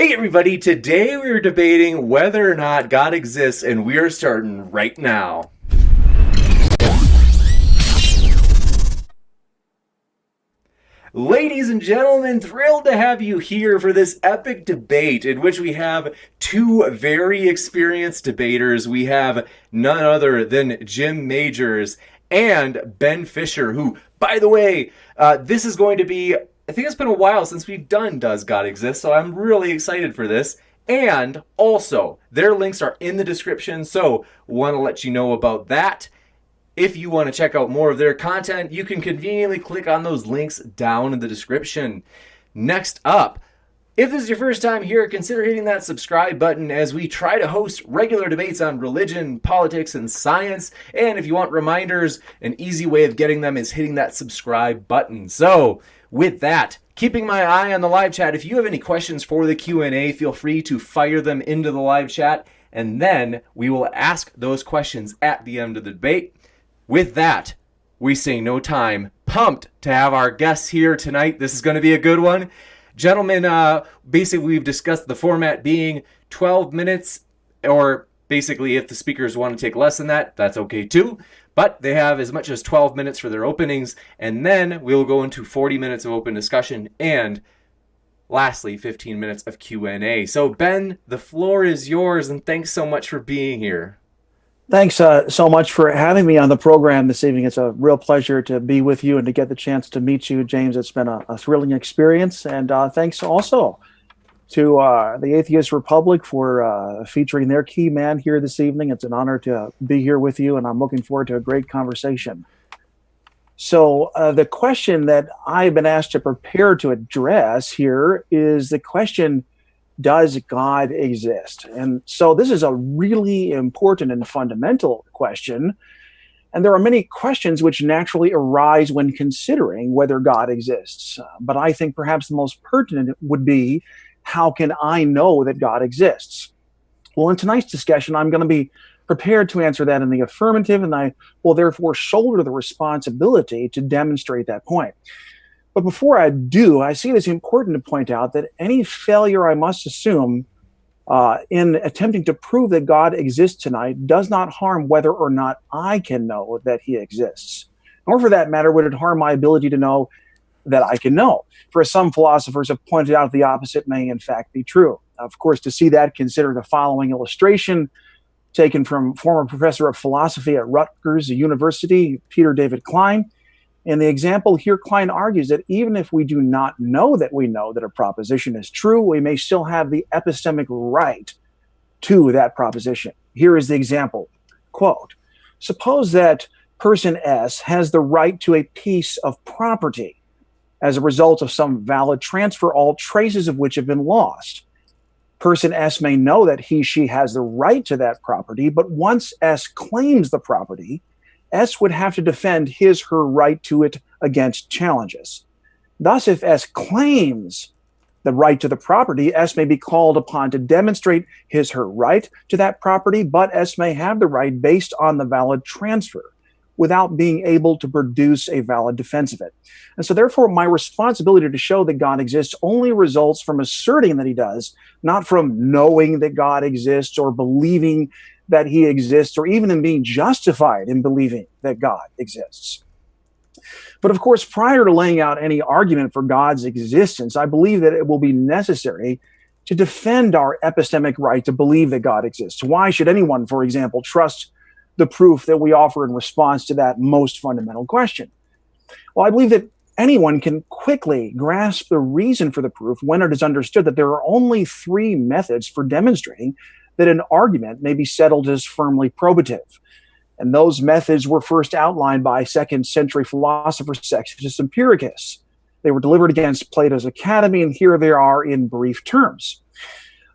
Hey everybody, today we're debating whether or not God exists, and we're starting right now. Ladies and gentlemen, thrilled to have you here for this epic debate in which we have two very experienced debaters. We have none other than Jim Majors and Ben Fischer, who, by the way, this is going to be, I think it's been a while since we've done Does God Exist, so I'm really excited for this. And also, their links are in the description, so want to let you know about that. If you want to check out more of their content, you can conveniently click on those links down in the description. Next up, if this is your first time here, consider hitting that subscribe button as we try to host regular debates on religion, politics, and science. And if you want reminders, an easy way of getting them is hitting that subscribe button. So, with that, keeping my eye on the live chat, if you have any questions for the Q&A, feel free to fire them into the live chat, and then we will ask those questions at the end of the debate. With that, we say no time. Pumped to have our guests here tonight. This is going to be a good one. Gentlemen, basically we've discussed the format being 12 minutes, or basically if the speakers want to take less than that, that's okay too. But they have as much as 12 minutes for their openings, and then we'll go into 40 minutes of open discussion, and lastly, 15 minutes of Q&A. So Ben, the floor is yours, and thanks so much for being here. Thanks so much for having me on the program this evening. It's a real pleasure to be with you and to get the chance to meet you, James. It's been a thrilling experience. And thanks also to the Atheist Republic for featuring their key man here this evening. It's an honor to be here with you, and I'm looking forward to a great conversation. So the question that I've been asked to prepare to address here is the question, does God exist? And so this is a really important and fundamental question. And there are many questions which naturally arise when considering whether God exists. But I think perhaps the most pertinent would be, how can I know that God exists? Well, in tonight's discussion, I'm going to be prepared to answer that in the affirmative, and I will therefore shoulder the responsibility to demonstrate that point. But before I do, I see it as important to point out that any failure I must assume in attempting to prove that God exists tonight does not harm whether or not I can know that he exists. Nor for that matter would it harm my ability to know that I can know. For some philosophers have pointed out the opposite may in fact be true. Of course, to see that, consider the following illustration taken from former professor of philosophy at Rutgers University, Peter David Klein. In the example here, Klein argues that even if we do not know that we know that a proposition is true, we may still have the epistemic right to that proposition. Here is the example. Quote, suppose that person S has the right to a piece of property as a result of some valid transfer, all traces of which have been lost. Person S may know that she has the right to that property, but once S claims the property, S would have to defend her right to it against challenges. Thus, if S claims the right to the property, S may be called upon to demonstrate her right to that property, but S may have the right based on the valid transfer without being able to produce a valid defense of it. And so therefore, my responsibility to show that God exists only results from asserting that he does, not from knowing that God exists or believing that he exists, or even in being justified in believing that God exists. But of course, prior to laying out any argument for God's existence, I believe that it will be necessary to defend our epistemic right to believe that God exists. Why should anyone, for example, trust the proof that we offer in response to that most fundamental question? Well, I believe that anyone can quickly grasp the reason for the proof when it is understood that there are only three methods for demonstrating that an argument may be settled as firmly probative. And those methods were first outlined by second-century philosopher Sextus Empiricus. They were delivered against Plato's Academy, and here they are in brief terms.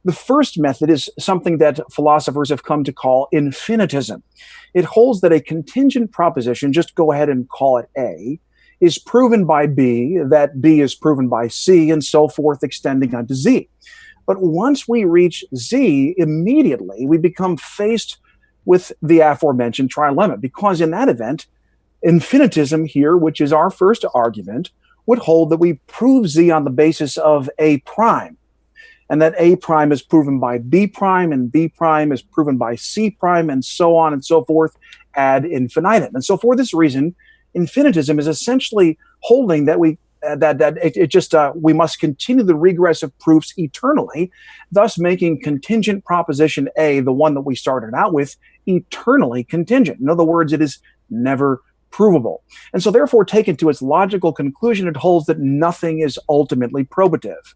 The first method is something that philosophers have come to call infinitism. It holds that a contingent proposition, just go ahead and call it A, is proven by B, that B is proven by C, and so forth, extending onto Z. But once we reach Z, immediately we become faced with the aforementioned trilemma, because in that event, infinitism here, which is our first argument, would hold that we prove Z on the basis of A prime. and that A prime is proven by B prime, and B prime is proven by C prime, and so on and so forth ad infinitum. And so for this reason, infinitism is essentially holding that we must continue the regressive proofs eternally, thus making contingent proposition A, the one that we started out with, eternally contingent. In other words, it is never provable. And so therefore, taken to its logical conclusion, it holds that nothing is ultimately probative.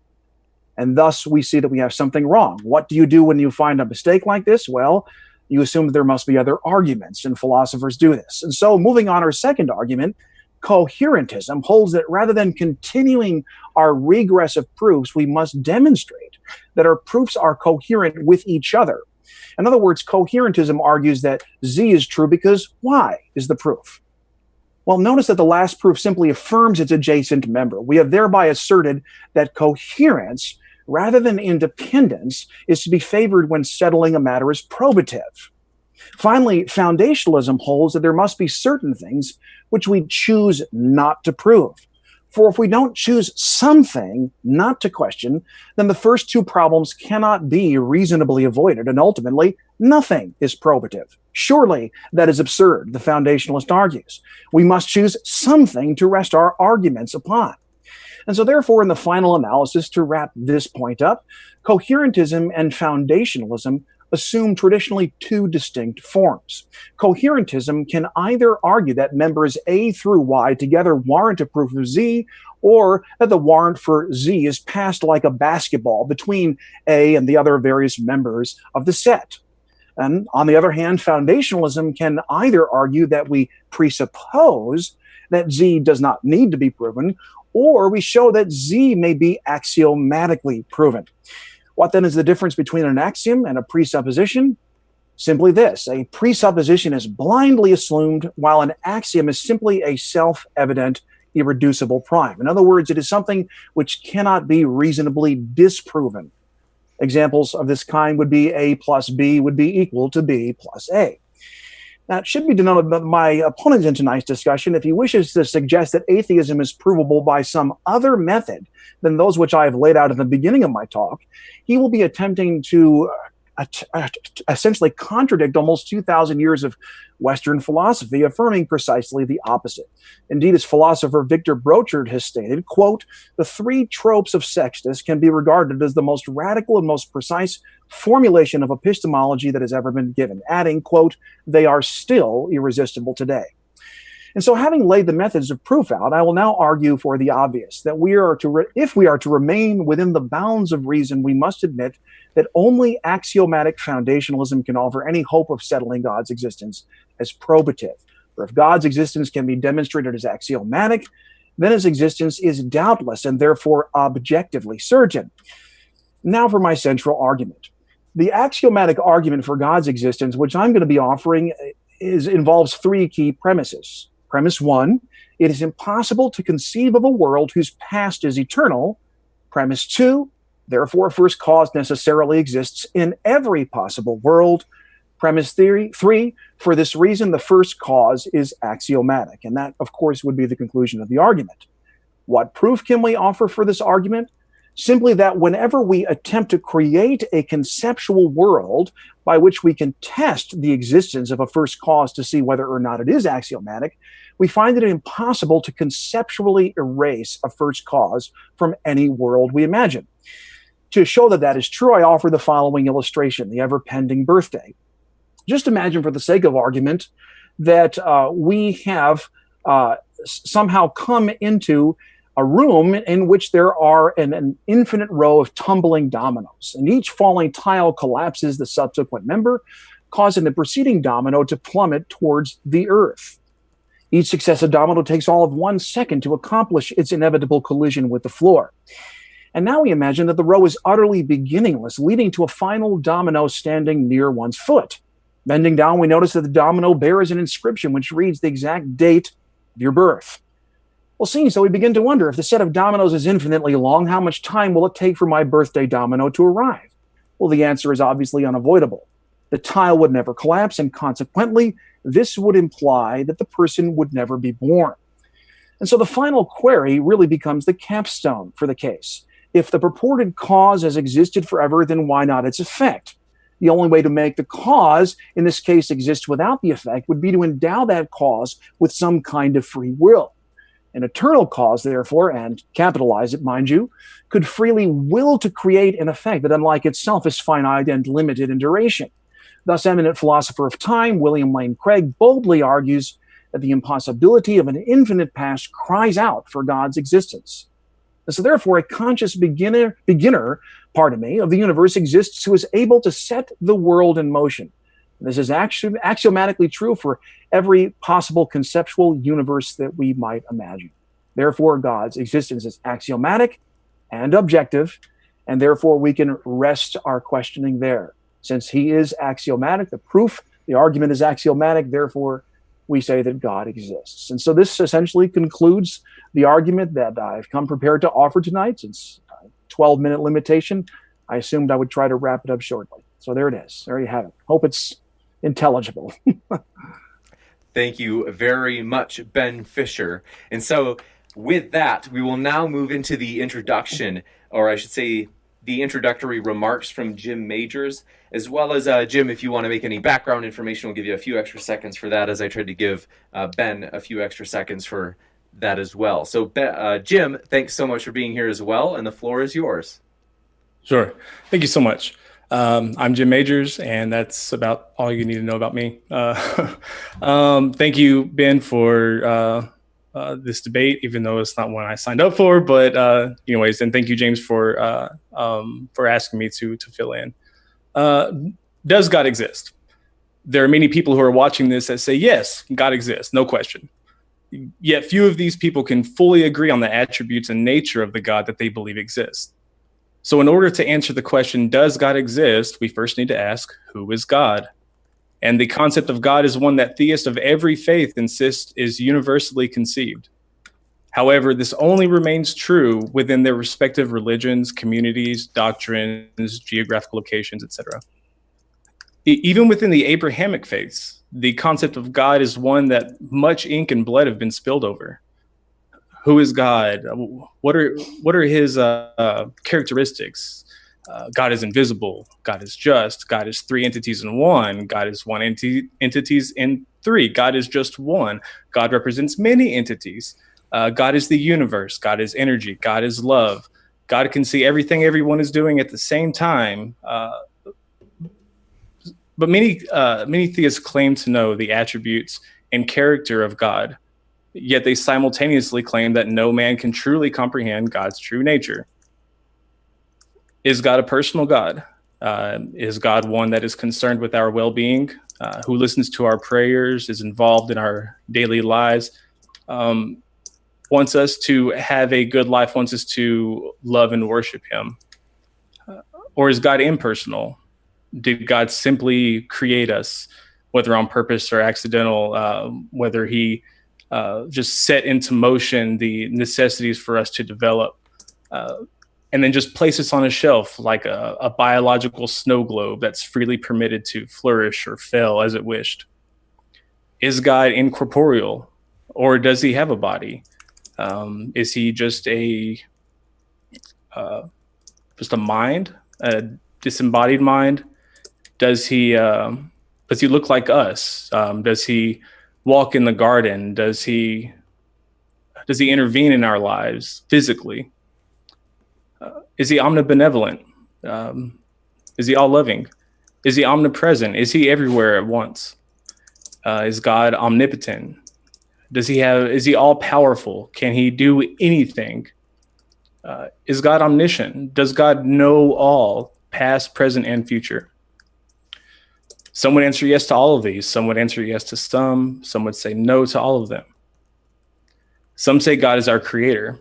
And thus we see that we have something wrong. What do you do when you find a mistake like this? Well, you assume that there must be other arguments, and philosophers do this. And so moving on, our second argument, coherentism, holds that rather than continuing our regressive proofs, we must demonstrate that our proofs are coherent with each other. In other words, coherentism argues that Z is true because Y is the proof. Well, notice that the last proof simply affirms its adjacent member. We have thereby asserted that coherence, rather than independence, is to be favored when settling a matter as probative. Finally, foundationalism holds that there must be certain things which we choose not to prove. For if we don't choose something not to question, then the first two problems cannot be reasonably avoided, and ultimately, nothing is probative. Surely that is absurd, the foundationalist argues. We must choose something to rest our arguments upon. And so therefore, in the final analysis, to wrap this point up, coherentism and foundationalism assume traditionally two distinct forms. Coherentism can either argue that members A through Y together warrant a proof of Z, or that the warrant for Z is passed like a basketball between A and the other various members of the set. And on the other hand, foundationalism can either argue that we presuppose that Z does not need to be proven, or we show that Z may be axiomatically proven. What then is the difference between an axiom and a presupposition? Simply this: a presupposition is blindly assumed, while an axiom is simply a self-evident, irreducible prime. In other words, it is something which cannot be reasonably disproven. Examples of this kind would be A plus B would be equal to B plus A. Now, it should be denoted that my opponent in tonight's discussion, if he wishes to suggest that atheism is provable by some other method than those which I have laid out at the beginning of my talk, he will be attempting to essentially contradict almost 2,000 years of Western philosophy, affirming precisely the opposite. Indeed, as philosopher Victor Brochard has stated, quote, "The three tropes of Sextus can be regarded as the most radical and most precise formulation of epistemology that has ever been given," adding, quote, "They are still irresistible today." And so, having laid the methods of proof out, I will now argue for the obvious, that if we are to remain within the bounds of reason, we must admit that only axiomatic foundationalism can offer any hope of settling God's existence as probative. For if God's existence can be demonstrated as axiomatic, then his existence is doubtless and therefore objectively certain. Now for my central argument. The axiomatic argument for God's existence, which I'm going to be offering, involves three key premises. Premise one, it is impossible to conceive of a world whose past is eternal. Premise two, therefore, first cause necessarily exists in every possible world. Premise three, for this reason, the first cause is axiomatic. And that, of course, would be the conclusion of the argument. What proof can we offer for this argument? Simply that whenever we attempt to create a conceptual world by which we can test the existence of a first cause to see whether or not it is axiomatic, we find it impossible to conceptually erase a first cause from any world we imagine. To show that that is true, I offer the following illustration, the ever-pending birthday. Just imagine, for the sake of argument, that we have somehow come into a room in which there are an infinite row of tumbling dominoes, and each falling tile collapses the subsequent member, causing the preceding domino to plummet towards the earth. Each successive domino takes all of 1 second to accomplish its inevitable collision with the floor. And now we imagine that the row is utterly beginningless, leading to a final domino standing near one's foot. Bending down, we notice that the domino bears an inscription which reads the exact date of your birth. Well, seeing so, we begin to wonder, if the set of dominoes is infinitely long, how much time will it take for my birthday domino to arrive? Well, the answer is obviously unavoidable. The tile would never collapse, and consequently, this would imply that the person would never be born. And so the final query really becomes the capstone for the case. If the purported cause has existed forever, then why not its effect? The only way to make the cause, in this case, exist without the effect would be to endow that cause with some kind of free will. An eternal cause, therefore, and capitalize it, mind you, could freely will to create an effect that, unlike itself, is finite and limited in duration. Thus, eminent philosopher of time, William Lane Craig, boldly argues that the impossibility of an infinite past cries out for God's existence. And so, therefore, a conscious beginner of the universe exists who is able to set the world in motion. This is axiomatically true for every possible conceptual universe that we might imagine. Therefore, God's existence is axiomatic and objective, and therefore we can rest our questioning there. Since he is axiomatic, the argument is axiomatic, therefore we say that God exists. And so this essentially concludes the argument that I've come prepared to offer tonight. Since 12-minute limitation, I assumed I would try to wrap it up shortly. So there it is. There you have it. Hope it's intelligible. Thank you very much, Ben Fischer. And so with that, we will now move into the introduction, or I should say the introductory remarks from Jim Majors, as well as, Jim, if you want to make any background information, we'll give you a few extra seconds for that, as I tried to give Ben a few extra seconds for that as well. So, Jim, thanks so much for being here as well, and the floor is yours. Sure. Thank you so much. I'm Jim Majors, and that's about all you need to know about me. Thank you, Ben, for this debate, even though it's not one I signed up for. But anyways, and thank you, James, for asking me to fill in. Does God exist? There are many people who are watching this that say, yes, God exists, no question. Yet few of these people can fully agree on the attributes and nature of the God that they believe exists. So in order to answer the question, does God exist, we first need to ask, who is God? And the concept of God is one that theists of every faith insist is universally conceived. However, this only remains true within their respective religions, communities, doctrines, geographical locations, etc. Even within the Abrahamic faiths, the concept of God is one that much ink and blood have been spilled over. Who is God? What are his characteristics? God is invisible. God is just. God is three entities in one. God is one entities in three. God is just one. God represents many entities. God is the universe. God is energy. God is love. God can see everything everyone is doing at the same time. But many theists claim to know the attributes and character of God, yet they simultaneously claim that no man can truly comprehend God's true nature. Is God a personal God? Is God one that is concerned with our well-being, who listens to our prayers, is involved in our daily lives, wants us to have a good life, wants us to love and worship him? Or is God impersonal? Did God simply create us, whether on purpose or accidental, whether he just set into motion the necessities for us to develop, and then just place us on a shelf like a biological snow globe that's freely permitted to flourish or fail as it wished? Is God incorporeal, or does he have a body? Is he just a mind, a disembodied mind? Does he look like us? Does he walk in the garden? Does he intervene in our lives physically? Is he omnibenevolent? Is he all loving? Is he omnipresent? Is he everywhere at once? Is God omnipotent? Is he all powerful? Can he do anything? Is God omniscient? Does God know all, past, present, and future? Some would answer yes to all of these. Some would answer yes to some. Some would say no to all of them. Some say God is our creator.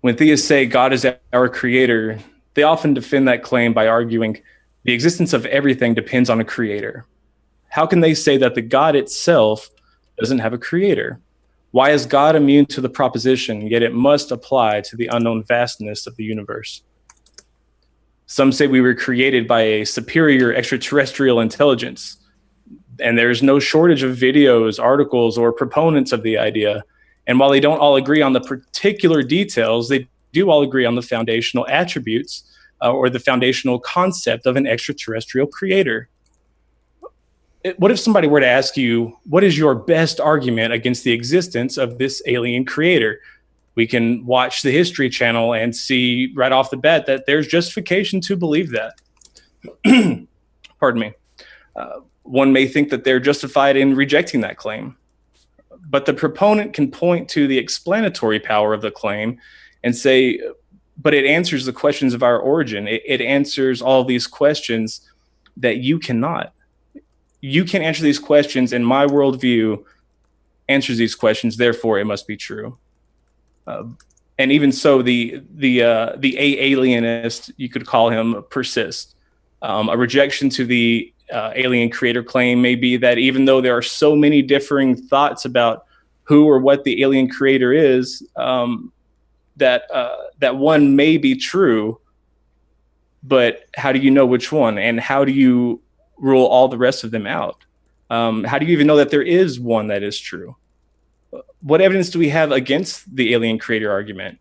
When theists say God is our creator, they often defend that claim by arguing the existence of everything depends on a creator. How can they say that the God itself doesn't have a creator? Why is God immune to the proposition, yet it must apply to the unknown vastness of the universe? Some say we were created by a superior extraterrestrial intelligence, and there's no shortage of videos, articles, or proponents of the idea. And while they don't all agree on the particular details, they do all agree on the foundational attributes or the foundational concept of an extraterrestrial creator. What if somebody were to ask you, what is your best argument against the existence of this alien creator? We can watch the History Channel and see right off the bat that there's justification to believe that. Pardon me. One may think that they're justified in rejecting that claim. But the proponent can point to the explanatory power of the claim and say, but it answers the questions of our origin. It answers all these questions that you cannot. You can answer these questions, and my worldview answers these questions, therefore it must be true. And even so, the alienist, you could call him, persists. A rejection to the alien creator claim may be that even though there are so many differing thoughts about who or what the alien creator is, that one may be true, but how do you know which one? And how do you rule all the rest of them out? How do you even know that there is one that is true? What evidence do we have against the alien creator argument?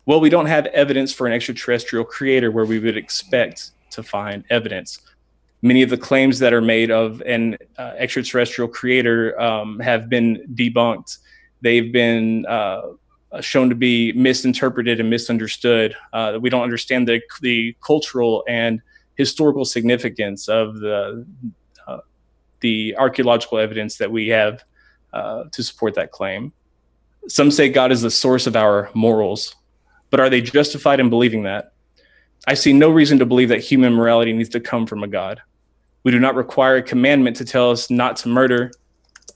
Well, we don't have evidence for an extraterrestrial creator where we would expect to find evidence. Many of the claims that are made of an extraterrestrial creator have been debunked. They've been shown to be misinterpreted and misunderstood. We don't understand the cultural and historical significance of the archaeological evidence that we have to support that claim. Some say God is the source of our morals, but are they justified in believing that? I see no reason to believe that human morality needs to come from a God. We do not require a commandment to tell us not to murder,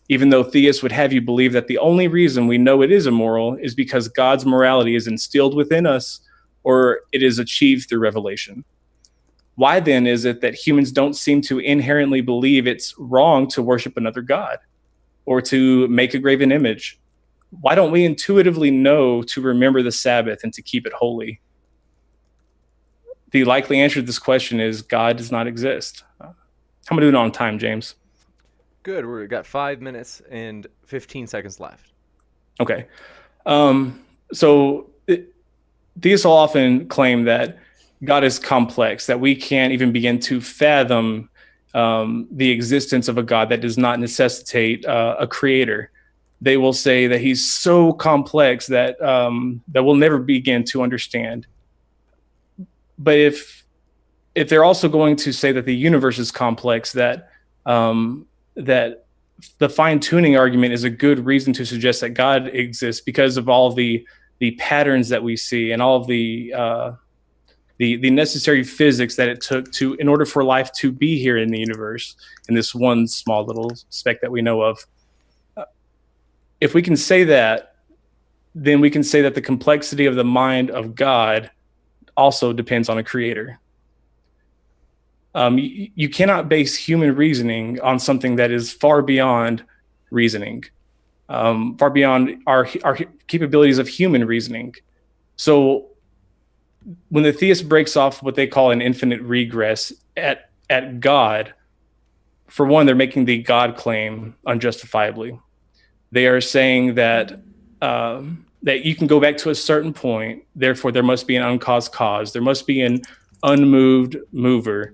even though theists would have you believe that the only reason we know it is immoral is because God's morality is instilled within us or it is achieved through revelation. Why then is it that humans don't seem to inherently believe it's wrong to worship another God or to make a graven image? Why don't we intuitively know to remember the Sabbath and to keep it holy? The likely answer to this question is God does not exist. How am I doing on time, James? Good. We've got 5 minutes and 15 seconds left. Okay. Theists will often claim that God is complex, that we can't even begin to fathom the existence of a God that does not necessitate a creator. They will say that he's so complex that we'll never begin to understand. But if they're also going to say that the universe is complex, that the fine-tuning argument is a good reason to suggest that God exists because of all of the patterns that we see and all of the necessary physics that it took in order for life to be here in the universe, in this one small little speck that we know of. If we can say that, then we can say that the complexity of the mind of God also depends on a creator. You cannot base human reasoning on something that is far beyond reasoning, far beyond our capabilities of human reasoning. So when the theist breaks off what they call an infinite regress at God, for one, they're making the God claim unjustifiably. They are saying that you can go back to a certain point, therefore there must be an uncaused cause, there must be an unmoved mover,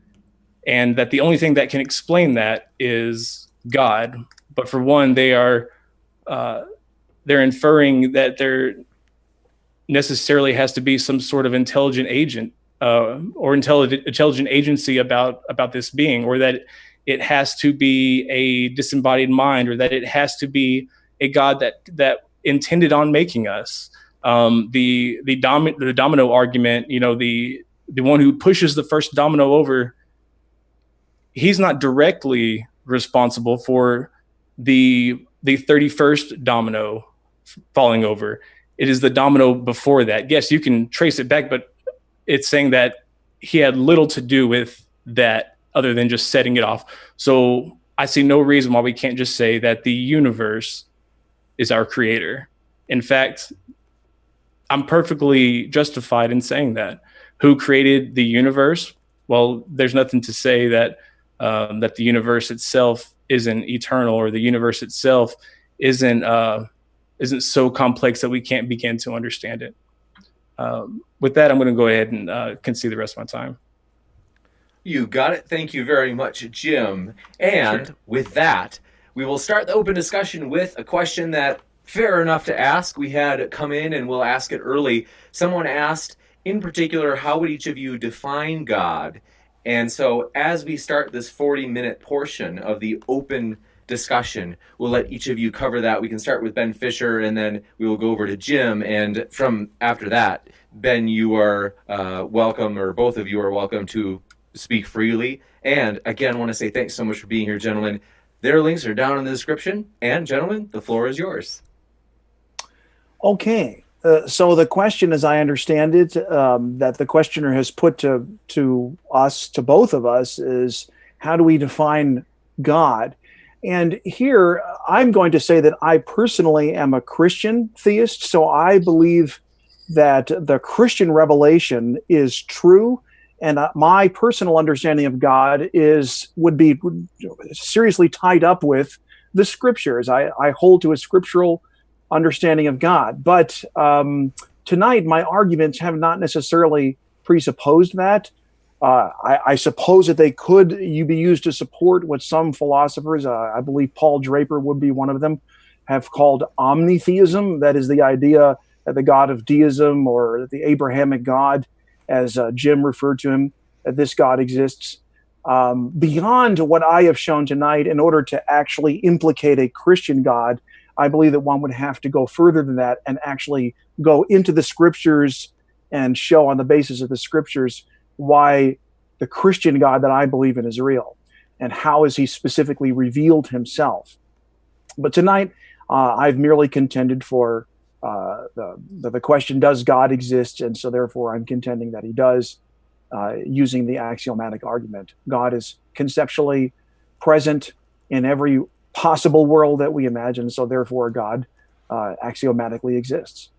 and that the only thing that can explain that is God. But for one, they're inferring that there necessarily has to be some sort of intelligent agent or intelligent agency about this being, or that it has to be a disembodied mind, or that it has to be a God that intended on making us. The domino argument, the one who pushes the first domino over, he's not directly responsible for the 31st domino falling over. It is the domino before that. Yes, you can trace it back, but it's saying that he had little to do with that other than just setting it off. So I see no reason why we can't just say that the universe is our creator. In fact, I'm perfectly justified in saying that. Who created the universe? Well, there's nothing to say that the universe itself isn't eternal, or the universe itself isn't so complex that we can't begin to understand it. with that, I'm going to go ahead and concede the rest of my time. You got it. Thank you very much, Jim. And with that, we will start the open discussion with a question that, fair enough to ask, we had come in and we'll ask it early. Someone asked, in particular, how would each of you define God? And so as we start this 40-minute portion of the open discussion, we'll let each of you cover that. We can start with Ben Fischer, and then we will go over to Jim. And from after that, Ben, you are welcome, or both of you are welcome to speak freely. And again, I want to say thanks so much for being here, gentlemen. Their links are down in the description. And gentlemen, the floor is yours. Okay. So the question, as I understand it, that the questioner has put to us, to both of us, is how do we define God? And here, I'm going to say that I personally am a Christian theist, so I believe that the Christian revelation is true, and my personal understanding of God would be seriously tied up with the Scriptures. I hold to a scriptural understanding of God. But tonight, my arguments have not necessarily presupposed that. I suppose that they could be used to support what some philosophers, I believe Paul Draper would be one of them, have called omnitheism. That is the idea that the God of deism, or the Abrahamic God, as Jim referred to him, that this God exists. Beyond what I have shown tonight, in order to actually implicate a Christian God, I believe that one would have to go further than that and actually go into the Scriptures and show on the basis of the Scriptures why the Christian God that I believe in is real, and how has he specifically revealed himself. But tonight, I've merely contended for the question, does God exist? And so therefore I'm contending that he does, using the axiomatic argument. God is conceptually present in every possible world that we imagine, so therefore God axiomatically exists.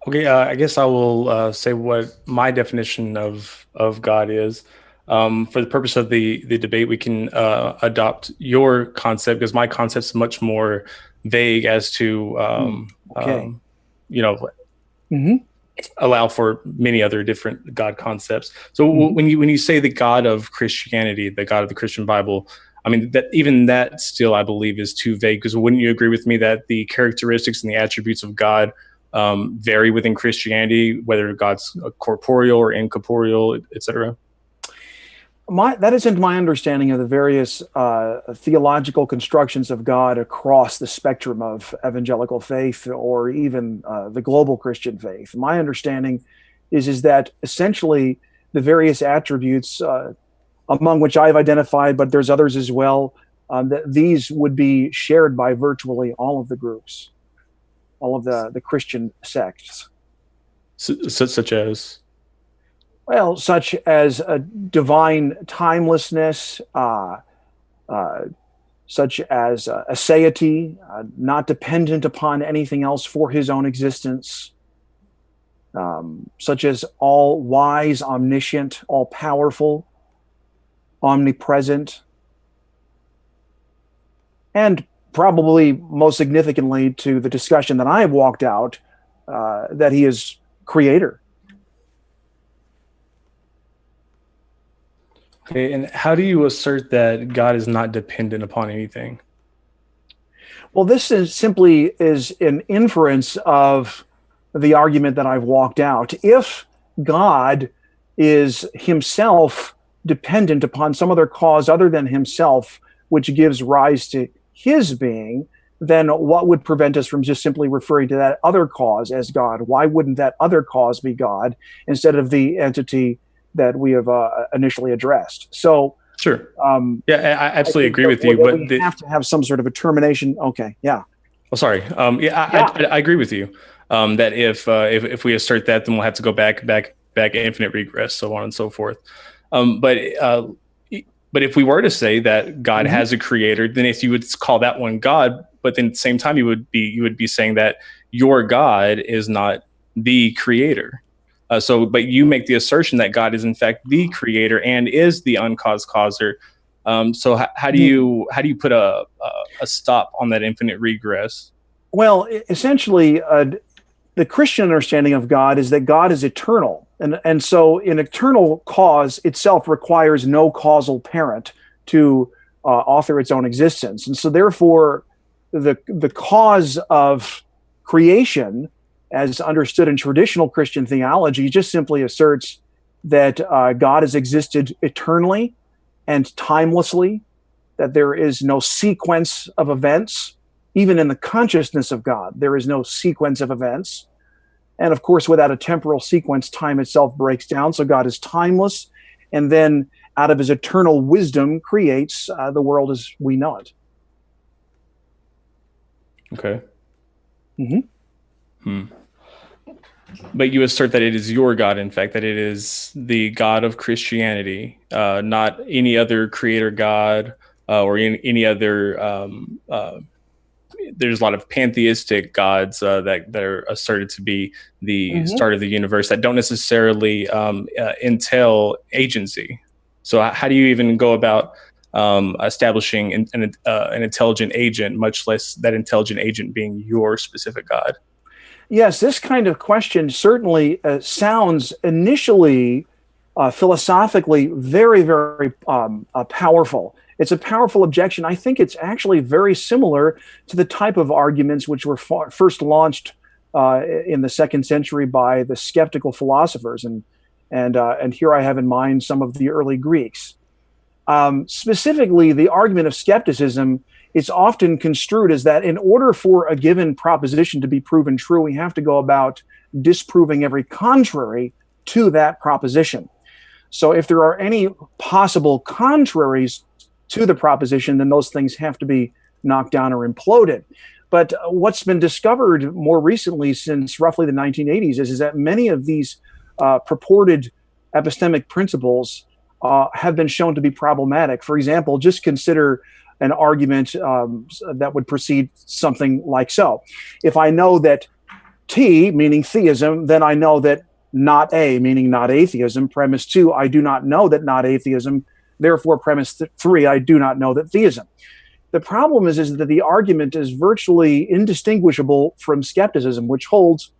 Okay, I guess I will say what my definition of God is. For the purpose of the debate, we can adopt your concept, because my concept is much more vague as to, allow for many other different God concepts. So when you say the God of Christianity, the God of the Christian Bible, I mean, that still, I believe, is too vague, because wouldn't you agree with me that the characteristics and the attributes of God vary within Christianity, whether God's corporeal or incorporeal, etc.? That isn't my understanding of the various theological constructions of God across the spectrum of evangelical faith, or even the global Christian faith. My understanding is that essentially the various attributes, among which I've identified, but there's others as well, that these would be shared by virtually all of the groups, all of the Christian sects. Such as? Well, such as a divine timelessness, such as aseity, not dependent upon anything else for his own existence, such as all wise, omniscient, all powerful, omnipresent, and probably most significantly to the discussion that I have walked out, that he is creator. Okay, and how do you assert that God is not dependent upon anything? Well, this is simply an inference of the argument that I've walked out. If God is himself dependent upon some other cause other than himself, which gives rise to his being, then what would prevent us from just simply referring to that other cause as God? Why wouldn't that other cause be God instead of the entity that we have initially addressed? So, sure. I absolutely agree with you. But we have to have some sort of a termination. Okay. Yeah. Oh, sorry. I agree with you. That if we assert that, then we'll have to go back, infinite regress, so on and so forth. But if we were to say that God has a creator, then if you would call that one God, but then at the same time you would be saying that your God is not the creator. But you make the assertion that God is in fact the creator and is the uncaused causer. So how do you put a stop on that infinite regress? Well, essentially, the Christian understanding of God is that God is eternal. And so an eternal cause itself requires no causal parent to author its own existence. And so therefore, the cause of creation, as understood in traditional Christian theology, just simply asserts that God has existed eternally and timelessly, that there is no sequence of events. Even in the consciousness of God, there is no sequence of events. And of course, without a temporal sequence, time itself breaks down. So God is timeless, and then out of his eternal wisdom creates the world as we know it. Okay. But you assert that it is your God, in fact, that it is the God of Christianity, not any other creator God or any other. There's a lot of pantheistic gods that are asserted to be the start of the universe that don't necessarily entail agency. So how do you even go about establishing an intelligent agent, much less that intelligent agent being your specific God? Yes, this kind of question certainly sounds initially philosophically very, very powerful. It's a powerful objection. I think it's actually very similar to the type of arguments which were first launched in the 2nd century by the skeptical philosophers, and here I have in mind some of the early Greeks. Specifically, the argument of skepticism is often construed as that in order for a given proposition to be proven true, we have to go about disproving every contrary to that proposition. So if there are any possible contraries to the proposition, then those things have to be knocked down or imploded. But what's been discovered more recently, since roughly the 1980s, is that many of these purported epistemic principles have been shown to be problematic. For example, just consider an argument that would proceed something like so. If I know that T, meaning theism, then I know that not A, meaning not atheism. Premise 2, I do not know that not atheism. Therefore, premise 3, I do not know that theism. The problem is that the argument is virtually indistinguishable from skepticism, which holds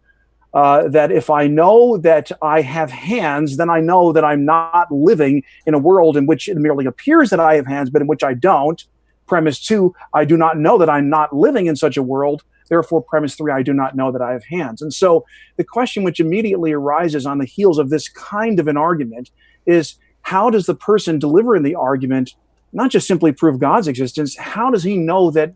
that if I know that I have hands, then I know that I'm not living in a world in which it merely appears that I have hands, but in which I don't. Premise 2, I do not know that I'm not living in such a world. Therefore, premise 3, I do not know that I have hands. And so the question which immediately arises on the heels of this kind of an argument is, how does the person delivering the argument not just simply prove God's existence? How does he know that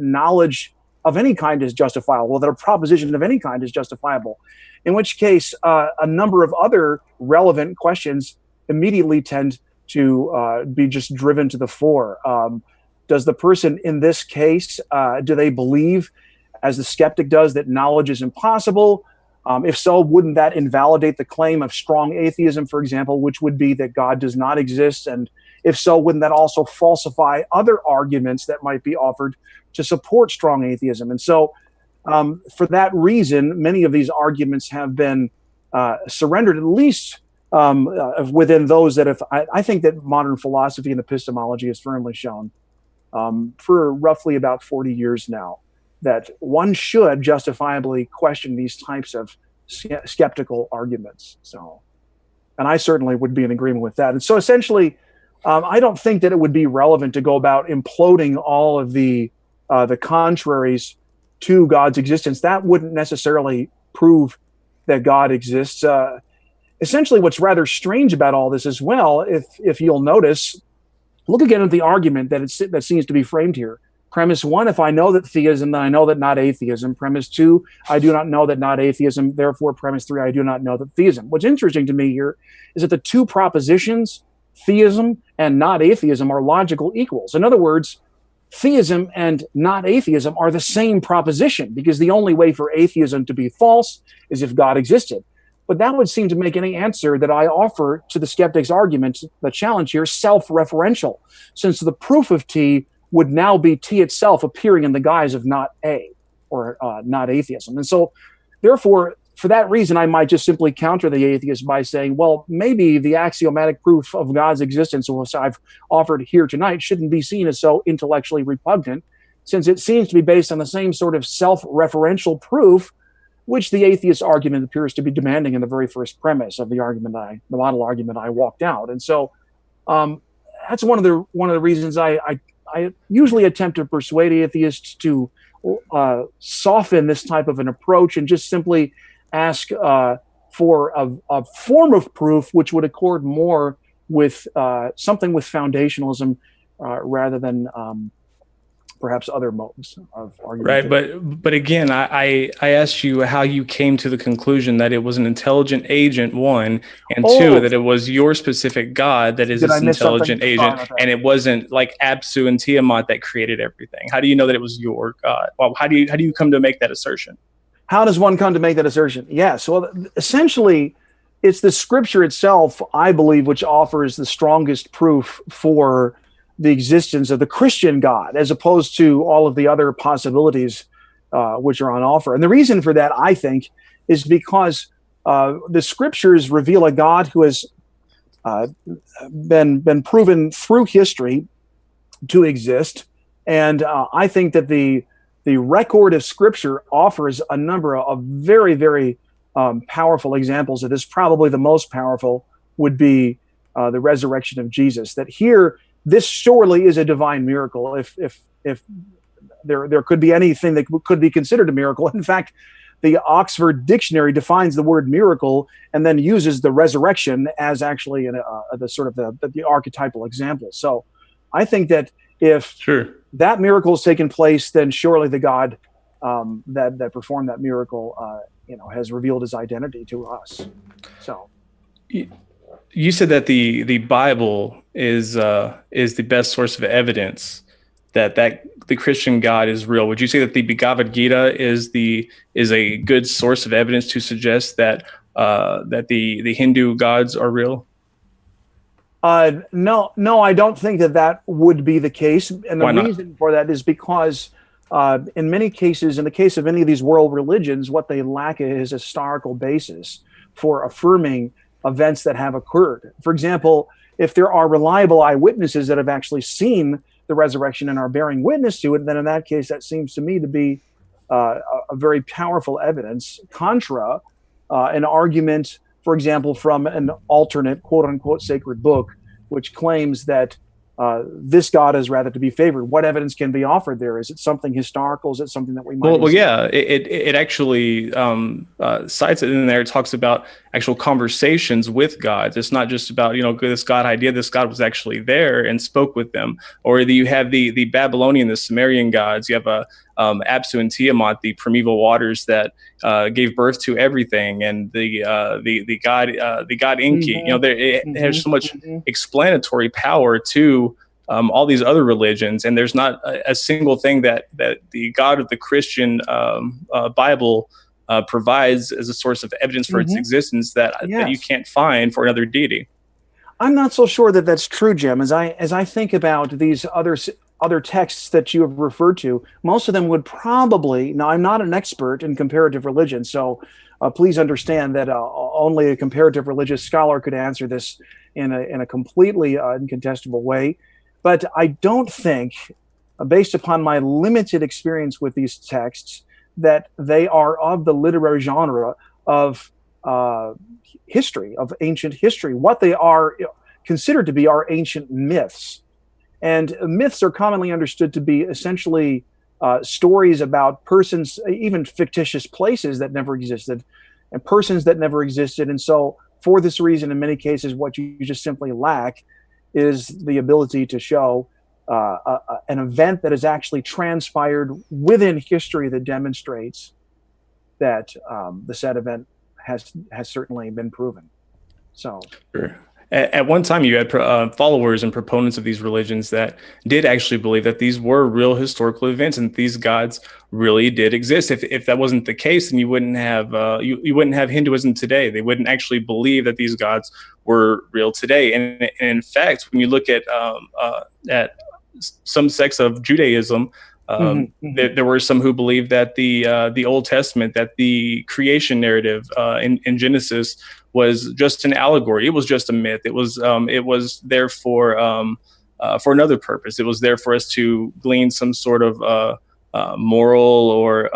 knowledge of any kind is justifiable, that a proposition of any kind is justifiable? In which case, a number of other relevant questions immediately tend to be just driven to the fore. Does the person in this case, do they believe, as the skeptic does, that knowledge is impossible? If so, wouldn't that invalidate the claim of strong atheism, for example, which would be that God does not exist? And if so, wouldn't that also falsify other arguments that might be offered to support strong atheism? And so for that reason, many of these arguments have been surrendered, at least within those that I think that modern philosophy and epistemology has firmly shown for roughly about 40 years now, that one should justifiably question these types of skeptical arguments. So, and I certainly would be in agreement with that. And so essentially, I don't think that it would be relevant to go about imploding all of the contraries to God's existence. That wouldn't necessarily prove that God exists. Essentially, what's rather strange about all this as well, if you'll notice, look again at the argument that seems to be framed here. Premise 1, if I know that theism, then I know that not atheism. Premise 2, I do not know that not atheism. Therefore, premise 3, I do not know that theism. What's interesting to me here is that the two propositions, theism and not atheism, are logical equals. In other words, theism and not atheism are the same proposition, because the only way for atheism to be false is if God existed. But that would seem to make any answer that I offer to the skeptic's argument, the challenge here, self-referential, since the proof of T would now be T itself appearing in the guise of not A, or not atheism. And so, therefore, for that reason, I might just simply counter the atheist by saying, well, maybe the axiomatic proof of God's existence, which I've offered here tonight, shouldn't be seen as so intellectually repugnant, since it seems to be based on the same sort of self-referential proof which the atheist argument appears to be demanding in the very first premise of the model argument I walked out. And so that's one of the reasons I usually attempt to persuade atheists to soften this type of an approach and just simply ask for a form of proof which would accord more with something with foundationalism rather than perhaps other modes of argument. Right, but again, I asked you how you came to the conclusion that it was an intelligent agent, one, and two, that it was your specific God that is this intelligent agent, and it wasn't like Apsu and Tiamat that created everything. How do you know that it was your God? Well, how do you come to make that assertion? How does one come to make that assertion? Yes, well, essentially, it's the scripture itself, I believe, which offers the strongest proof for the existence of the Christian God, as opposed to all of the other possibilities which are on offer. And the reason for that, I think, is because the scriptures reveal a God who has been proven through history to exist. And I think that the record of scripture offers a number of very, very powerful examples of this. Probably the most powerful would be the resurrection of Jesus. That here, this surely is a divine miracle. If there could be anything that could be considered a miracle. In fact, the Oxford Dictionary defines the word miracle and then uses the resurrection as actually the archetypal example. So I think that if that miracle has taken place, then surely the God that performed that miracle, has revealed his identity to us. So. You said that the Bible is the best source of evidence that the Christian God is real. Would you say that the Bhagavad Gita is a good source of evidence to suggest that the Hindu gods are real? No, I don't think that would be the case. And the reason for that is because in many cases, in the case of any of these world religions, what they lack is a historical basis for affirming events that have occurred. For example, if there are reliable eyewitnesses that have actually seen the resurrection and are bearing witness to it, then in that case, that seems to me to be a very powerful evidence contra an argument, for example, from an alternate quote unquote sacred book, which claims that this God is rather to be favored. What evidence can be offered there? Is it something historical? Is it something that we might? Well, yeah, it actually cites it in there. It talks about actual conversations with gods. It's not just about this God idea. This God was actually there and spoke with them. Or you have the Babylonian, the Sumerian gods. You have Apsu and Tiamat, the primeval waters that gave birth to everything, and the god Enki. Mm-hmm. There's so much explanatory power to all these other religions, and there's not a single thing that the God of the Christian Bible provides as a source of evidence for its existence that you can't find for another deity. I'm not so sure that that's true, Jim. As I think about these other texts that you have referred to, most of them would probably. Now, I'm not an expert in comparative religion, so please understand that only a comparative religious scholar could answer this in a completely incontestable way. But I don't think, based upon my limited experience with these texts, that they are of the literary genre of history, of ancient history. What they are considered to be are ancient myths. And myths are commonly understood to be essentially stories about persons, even fictitious places that never existed, and persons that never existed. And so for this reason, in many cases, what you just simply lack is the ability to show an event that has actually transpired within history that demonstrates that the said event has certainly been proven. So. Sure. At one time, you had followers and proponents of these religions that did actually believe that these were real historical events and these gods really did exist. If that wasn't the case, then you wouldn't have you wouldn't have Hinduism today. They wouldn't actually believe that these gods were real today. And in fact, when you look at some sects of Judaism, there were some who believed that the Old Testament, that the creation narrative in Genesis was just an allegory. It was just a myth. It was there for another purpose. It was there for us to glean some sort of moral or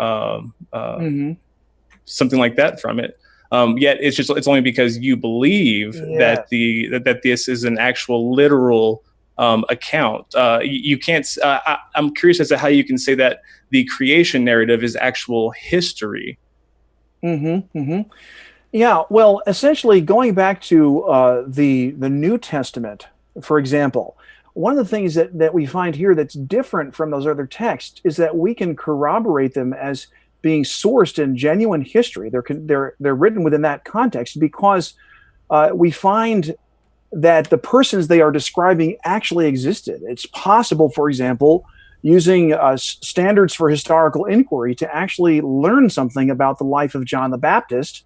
something like that from it. Yet it's only because you believe that that this is an actual literal account. You can't. I'm curious as to how you can say that the creation narrative is actual history. Yeah, well, essentially, going back to the New Testament, for example, one of the things that we find here that's different from those other texts is that we can corroborate them as being sourced in genuine history. They're written within that context because we find that the persons they are describing actually existed. It's possible, for example, using standards for historical inquiry to actually learn something about the life of John the Baptist,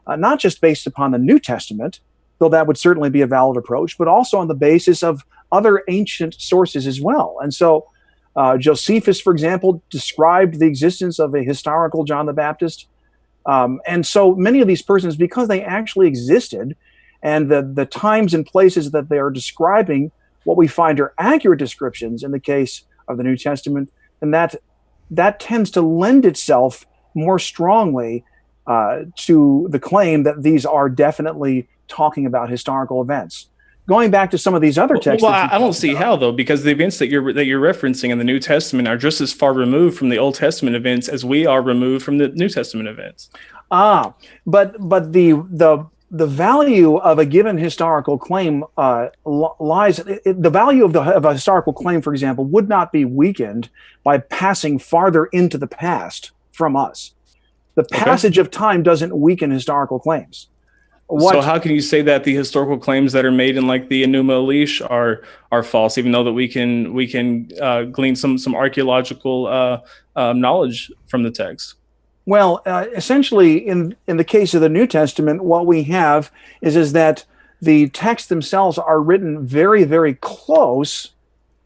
not just based upon the New Testament, though that would certainly be a valid approach, but also on the basis of other ancient sources as well. And so Josephus, for example, described the existence of a historical John the Baptist. And so many of these persons, because they actually existed, and the times and places that they are describing, what we find are accurate descriptions in the case of the New Testament, and that tends to lend itself more strongly to the claim that these are definitely talking about historical events. Going back to some of these other texts, well, I don't see how, though, because the events that you're referencing in the New Testament are just as far removed from the Old Testament events as we are removed from the New Testament events. But the value of a given historical claim lies. The value of a historical claim, for example, would not be weakened by passing farther into the past from us. The passage of time doesn't weaken historical claims. So how can you say that the historical claims that are made in like the Enuma Elish are false, even though that we can glean some archaeological knowledge from the text? Well, essentially, in the case of the New Testament, what we have is that the texts themselves are written very, very close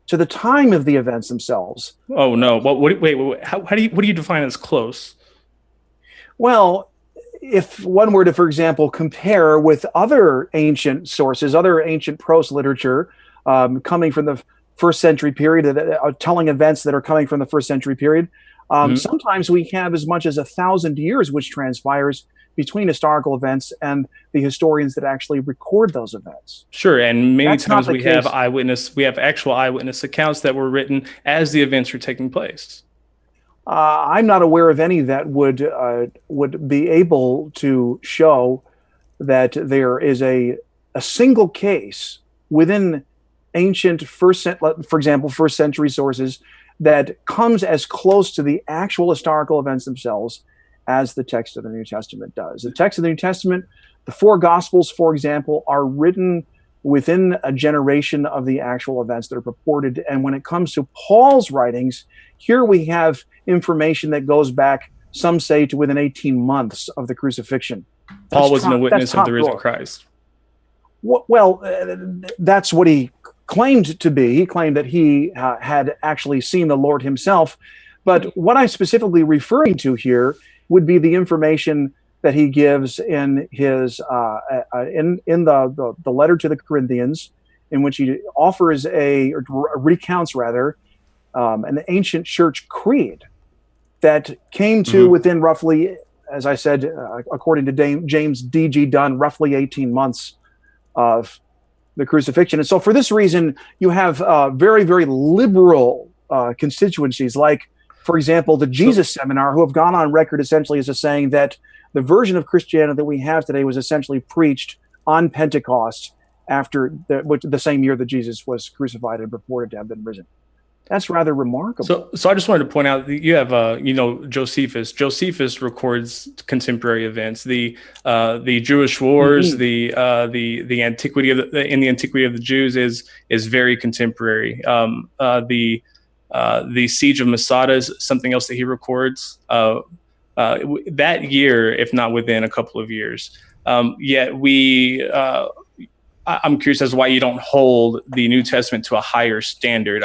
to the time of the events themselves. Oh no! Wait. What do you define as close? Well, if one were to, for example, compare with other ancient sources, other ancient prose literature coming from the first century period, telling events that are coming from the first century period, sometimes we have as much as 1,000 years which transpires between historical events and the historians that actually record those events. Sure, and many times we have actual eyewitness accounts that were written as the events were taking place. I'm not aware of any that would be able to show that there is a single case within ancient for example, first century sources that comes as close to the actual historical events themselves as the text of the New Testament does. The text of the New Testament, the four Gospels, for example, are written within a generation of the actual events that are purported. And when it comes to Paul's writings, here we have information that goes back, some say, to within 18 months of the crucifixion. Paul wasn't a witness of the risen Christ. Well, that's what he claimed to be. He claimed that he had actually seen the Lord himself. But what I'm specifically referring to here would be the information that he gives in his in the letter to the Corinthians, in which he offers recounts an ancient church creed that came to within roughly, as I said, according to James D.G. Dunn, roughly 18 months of the crucifixion. And so for this reason, you have very, very liberal constituencies like, for example, the Jesus Seminar, who have gone on record essentially as saying that the version of Christianity that we have today was essentially preached on Pentecost after the same year that Jesus was crucified and reported to have been risen. That's rather remarkable. So I just wanted to point out that you have, Josephus. Josephus records contemporary events, the Jewish wars, the antiquity of the Antiquity of the Jews is very contemporary. The siege of Masada is something else that he records that year, if not within a couple of years. Yet I'm curious as to why you don't hold the New Testament to a higher standard.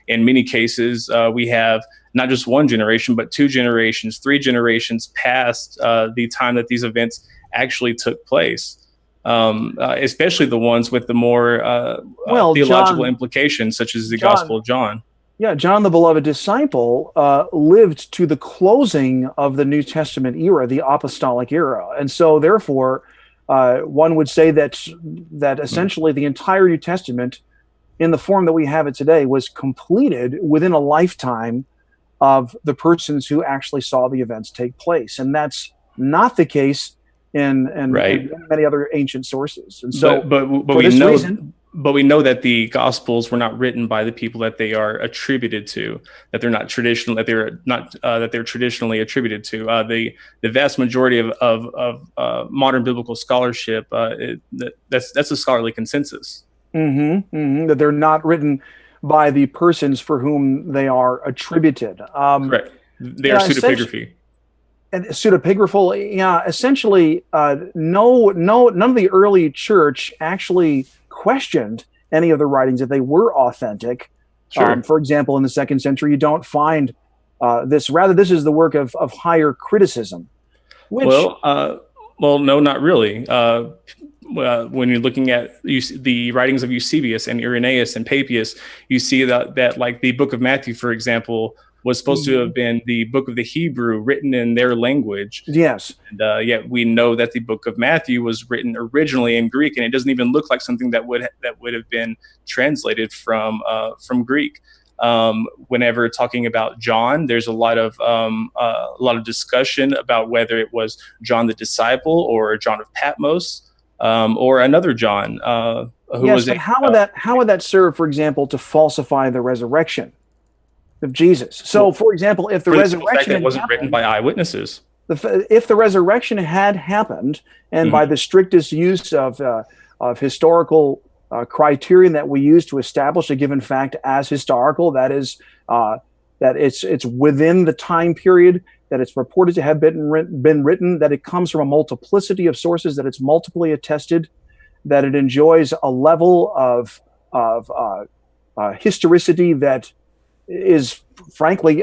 In many cases, we have not just one generation, but 2 generations, 3 generations past the time that these events actually took place, especially the ones with the more theological implications, such as the Gospel of John. Yeah, John, the beloved disciple, lived to the closing of the New Testament era, the apostolic era, and so therefore, one would say that Mm. essentially the entire New Testament, in the form that we have it today, was completed within a lifetime of the persons who actually saw the events take place, and that's not the case in Right. many other ancient sources. And But so, but but for we this know reason, but we know that the gospels were not written by the people that they are attributed to, that they're not traditional, that they're not that they're traditionally attributed to. The vast majority of modern biblical scholarship, that's a scholarly consensus. that they're not written by the persons for whom they are attributed. Correct. They are Yeah, essentially, pseudepigraphy. and pseudepigraphal. Yeah, essentially, none of the early church actually questioned any of the writings that they were authentic. Sure. For example, in the second century, you don't find this. Rather, this is the work of higher criticism, which Well, well, no, not really. When you're looking at the writings of Eusebius and Irenaeus and Papias, you see that like the Book of Matthew, for example, was supposed to have been the book of the Hebrew written in their language, yes, and yet we know that the Book of Matthew was written originally in Greek, and it doesn't even look like something that would have been translated from Greek. Whenever talking about John, there's a lot of discussion about whether it was John the disciple or John of Patmos, or another John, who yes, was but a how would that serve, for example, to falsify the resurrection of Jesus? So, well, for example, if the for the simple fact resurrection that it had wasn't written happened, by eyewitnesses. if the resurrection had happened, and by Mhm. the strictest use of historical criterion that we use to establish a given fact as historical, that is, that it's within the time period that it's reported to have been written, that it comes from a multiplicity of sources, that it's multiply attested, that it enjoys a level of historicity that is frankly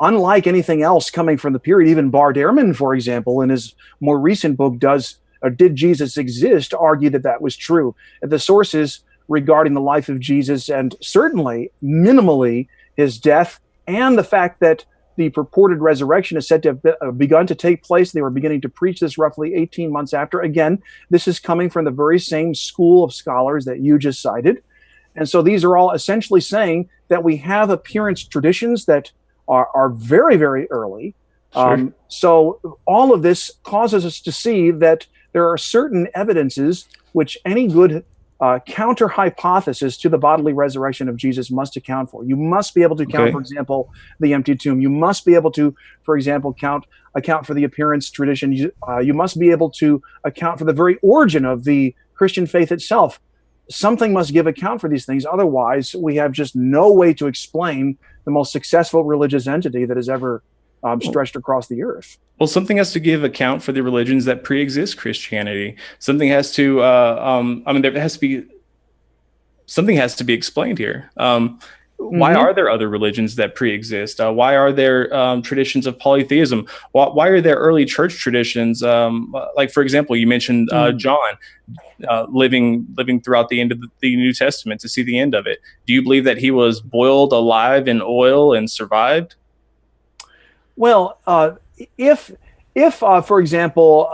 unlike anything else coming from the period. Even Bard Ehrman, for example, in his more recent book, does or Did Jesus Exist, argue that that was true. The sources regarding the life of Jesus, and certainly minimally his death, and the fact that the purported resurrection is said to have begun to take place. They were beginning to preach this roughly 18 months after. Again, this is coming from the very same school of scholars that you just cited. And so these are all essentially saying that we have appearance traditions that are very, very early. Sure. So all of this causes us to see that there are certain evidences which any good counter hypothesis to the bodily resurrection of Jesus must account for. You must be able to count, Okay. for example, the empty tomb. You must be able to, for example, account for the appearance tradition. You must be able to account for the very origin of the Christian faith itself. Something must give account for these things. Otherwise, we have just no way to explain the most successful religious entity that has ever stretched across the earth. Well, something has to give account for the religions that pre-exist Christianity. Something has to. There has to be. Something has to be explained here. Why Mhm. are there other religions that pre-exist? Why are there traditions of polytheism? Why are there early church traditions? Like, for example, you mentioned John living throughout the end of the New Testament to see the end of it. Do you believe that he was boiled alive in oil and survived? Well, if for example,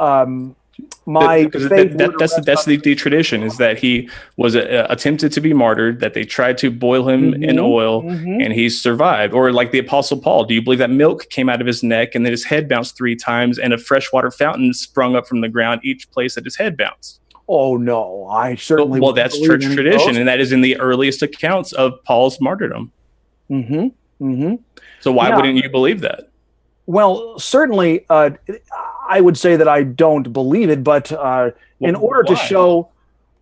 my Because faith were to that's rest that's on the tradition is that he was attempted to be martyred, that they tried to boil him in Mhm, oil, mhm. and he survived. Or like the Apostle Paul, do you believe that milk came out of his neck and that his head bounced 3 times and a freshwater fountain sprung up from the ground each place that his head bounced? Oh no, I certainly Well, wouldn't that's believe church any of tradition, those. and that is in the earliest accounts of Paul's martyrdom. Hmm. Hmm. So why Yeah. wouldn't you believe that? Well, certainly, I would say that I don't believe it, but in order to Why? show,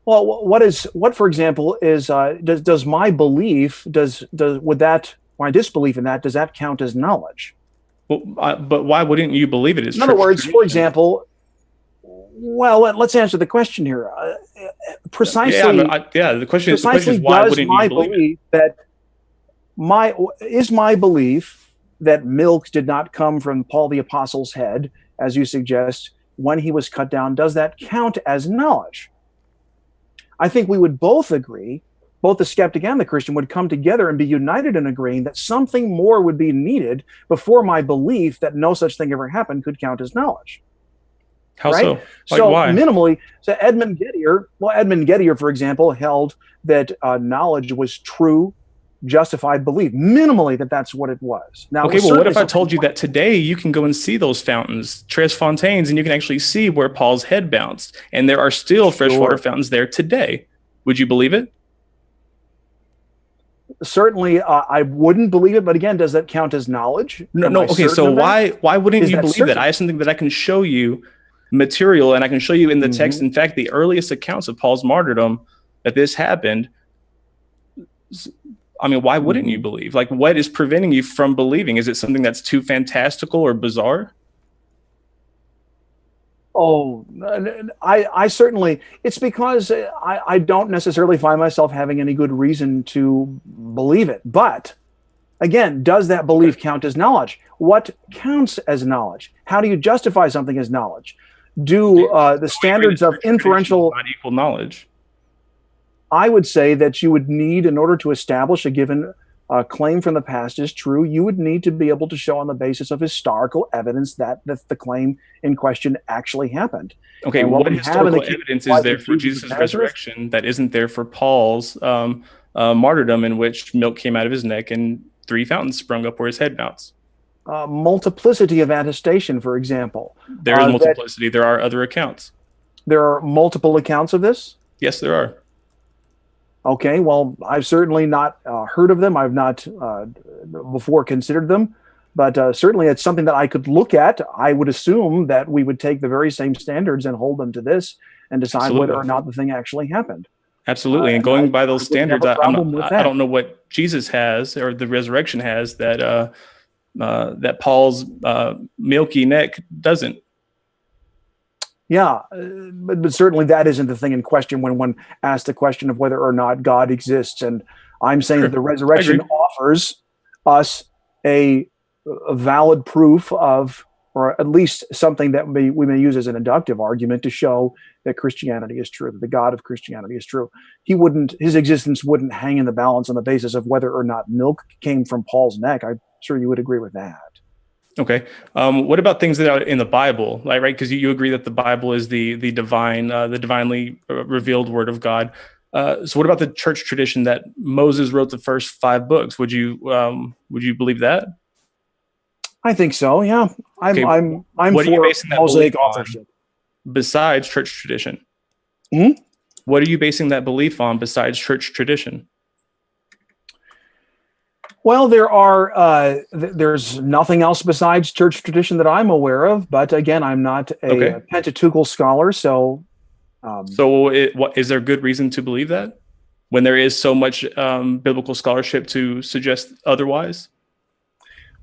well, what, for example, is does my belief does would that my disbelief in that, does that count as knowledge? Well, but why wouldn't you believe it? It's In other church words, for tradition. example, well, let's answer the question here. Yeah, Precisely, yeah. The question precisely is why does wouldn't you my believe it? belief that my is my belief that milk did not come from Paul the Apostle's head, as you suggest, when he was cut down, does that count as knowledge? I think we would both agree both the skeptic and the Christian would come together and be united in agreeing that something more would be needed before my belief that no such thing ever happened could count as knowledge. How right? so? Like, so why? minimally, so Edmund Gettier, for example, held that knowledge was true, justified belief. Minimally, that's what it was. Now, Okay, well, what if I told you that today you can go and see those fountains, Tres Fontaines, and you can actually see where Paul's head bounced, and there are still freshwater fountains there today? Would you believe it? Certainly, I wouldn't believe it, but again, does that count as knowledge? No. Okay, so why wouldn't you believe that? I have something that I can show you, material, and I can show you in the text. In fact, the earliest accounts of Paul's martyrdom that this happened. I mean, why wouldn't you believe? Like, what is preventing you from believing? Is it something that's too fantastical or bizarre? Oh, I certainly, it's because I don't necessarily find myself having any good reason to believe it. But again, does that belief count as knowledge? What counts as knowledge? How do you justify something as knowledge? Do the standards of inferential not equal knowledge? I would say that you would need, in order to establish a given claim from the past is true, you would need to be able to show on the basis of historical evidence that the claim in question actually happened. Okay, what historical evidence is there for Jesus' resurrection that isn't there for Paul's martyrdom, in which milk came out of his neck and 3 fountains sprung up where his head bounced? Multiplicity of attestation, for example. There is multiplicity. There are other accounts. There are multiple accounts of this? Yes, there are. Okay, well, I've certainly not heard of them. I've not before considered them, but certainly it's something that I could look at. I would assume that we would take the very same standards and hold them to this and decide whether or not the thing actually happened. Absolutely, and going by those standards, I don't know what Jesus has or the resurrection has that that Paul's milky neck doesn't. Yeah, but certainly that isn't the thing in question when one asks the question of whether or not God exists. And I'm saying that the resurrection offers us a valid proof of, or at least something that we may use as an inductive argument to show that Christianity is true, that the God of Christianity is true. His existence wouldn't hang in the balance on the basis of whether or not milk came from Paul's neck. I'm sure you would agree with that. Okay. What about things that are in the Bible, right? Because you agree that the Bible is the divinely revealed Word of God. So what about the church tradition that Moses wrote the first 5 books? Would you believe that? I think so. Yeah, I'm what for Mosaic authorship. Besides church tradition, what are you basing that belief on besides church tradition? Well, there's nothing else besides church tradition that I'm aware of. But again, I'm not a Pentateuchal scholar, so. Is there good reason to believe that when there is so much biblical scholarship to suggest otherwise?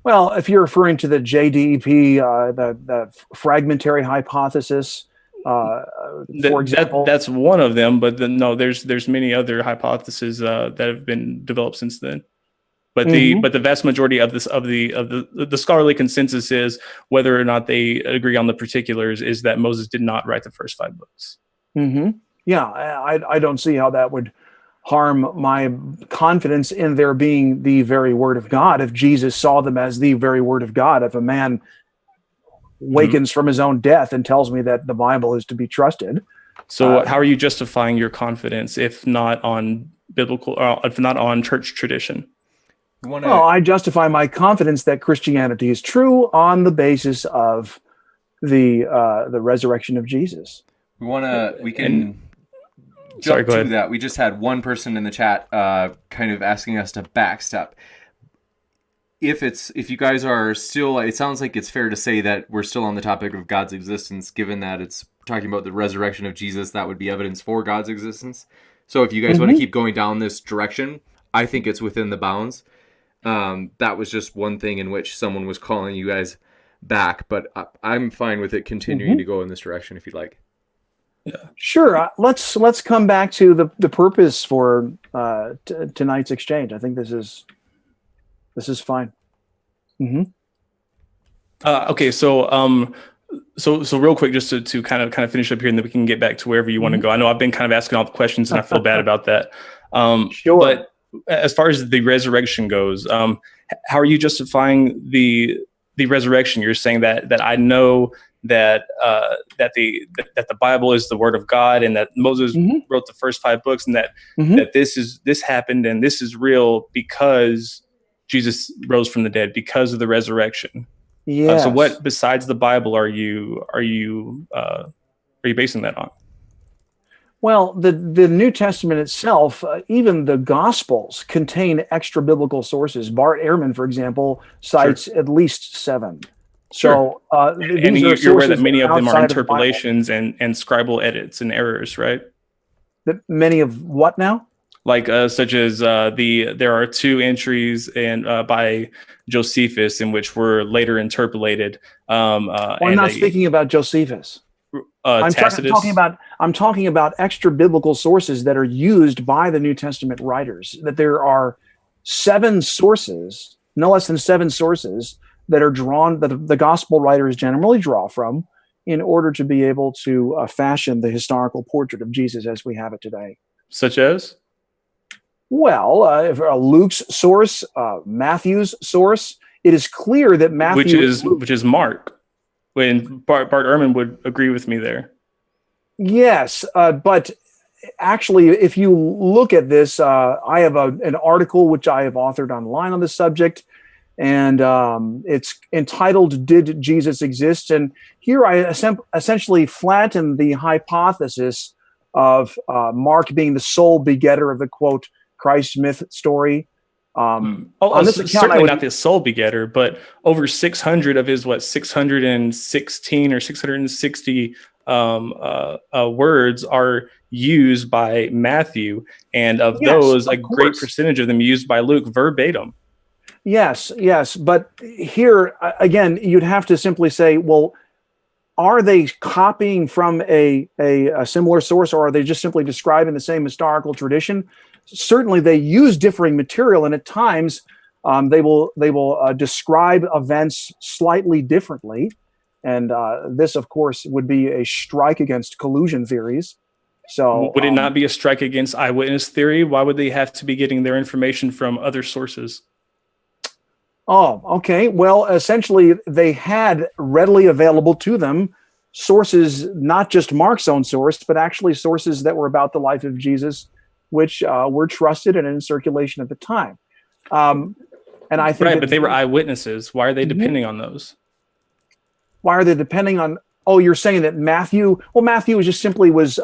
Well, if you're referring to the JDEP, the fragmentary hypothesis, for example, that's one of them. But there's many other hypotheses that have been developed since then. But the vast majority of the scholarly consensus is, whether or not they agree on the particulars, is that Moses did not write the first 5 books. Yeah, I don't see how that would harm my confidence in there being the very Word of God. If Jesus saw them as the very Word of God, if a man wakens from his own death and tells me that the Bible is to be trusted. So how are you justifying your confidence if not on biblical, if not on church tradition? Well, I justify my confidence that Christianity is true on the basis of the resurrection of Jesus. We can jump to that. We just had one person in the chat kind of asking us to backstep. If you guys are still, it sounds like it's fair to say that we're still on the topic of God's existence, given that it's talking about the resurrection of Jesus. That would be evidence for God's existence. So if you guys want to keep going down this direction, I think it's within the bounds. That was just one thing in which someone was calling you guys back, but I'm fine with it continuing to go in this direction if you'd like. Yeah, sure. Let's come back to the purpose for tonight's exchange. I think this is fine. Okay, so real quick, just to kind of finish up here, and then we can get back to wherever you want to go. I know I've been kind of asking all the questions, and I feel bad about that. Sure. But as far as the resurrection goes, how are you justifying the resurrection? You're saying that I know that the Bible is the Word of God, and that Moses wrote the first 5 books, and that this happened and this is real because Jesus rose from the dead, because of the resurrection. Yes. So what besides the Bible are you basing that on? Well, the New Testament itself, even the Gospels, contain extra biblical sources. Bart Ehrman, for example, cites at least 7. Sure. So And you're aware that many of them are interpolations and scribal edits and errors, right? Many of what now? Like such as there are 2 entries by Josephus in which were later interpolated. I'm not speaking about Josephus. I'm talking about extra biblical sources that are used by the New Testament writers. That there are 7 sources, no less than 7 sources, that are drawn, that the gospel writers generally draw from, in order to be able to fashion the historical portrait of Jesus as we have it today. Such as? Well, Luke's source, Matthew's source. It is clear that Matthew, which is Mark. When Bart Ehrman would agree with me there. Yes, but actually, if you look at this, I have an article which I have authored online on the subject, and it's entitled "Did Jesus Exist?" And here I essentially flatten the hypothesis of Mark being the sole begetter of the quote Christ myth story. Certainly not the sole begetter, but over 600 of his 616 or 660 words are used by Matthew, and of those, a great percentage of them used by Luke verbatim. Yes, but here again, you'd have to simply say, well, are they copying from a similar source, or are they just simply describing the same historical tradition? Certainly, they use differing material, and at times they will describe events slightly differently. And this, of course, would be a strike against collusion theories. So, would it not be a strike against eyewitness theory? Why would they have to be getting their information from other sources? Oh, okay. Well, essentially, they had readily available to them sources, not just Mark's own source, but actually sources that were about the life of Jesus, which were trusted and in circulation at the time. And I think but they were eyewitnesses. Why are they depending on those? Why are they depending on? Oh, you're saying that Matthew? Well, Matthew was just simply was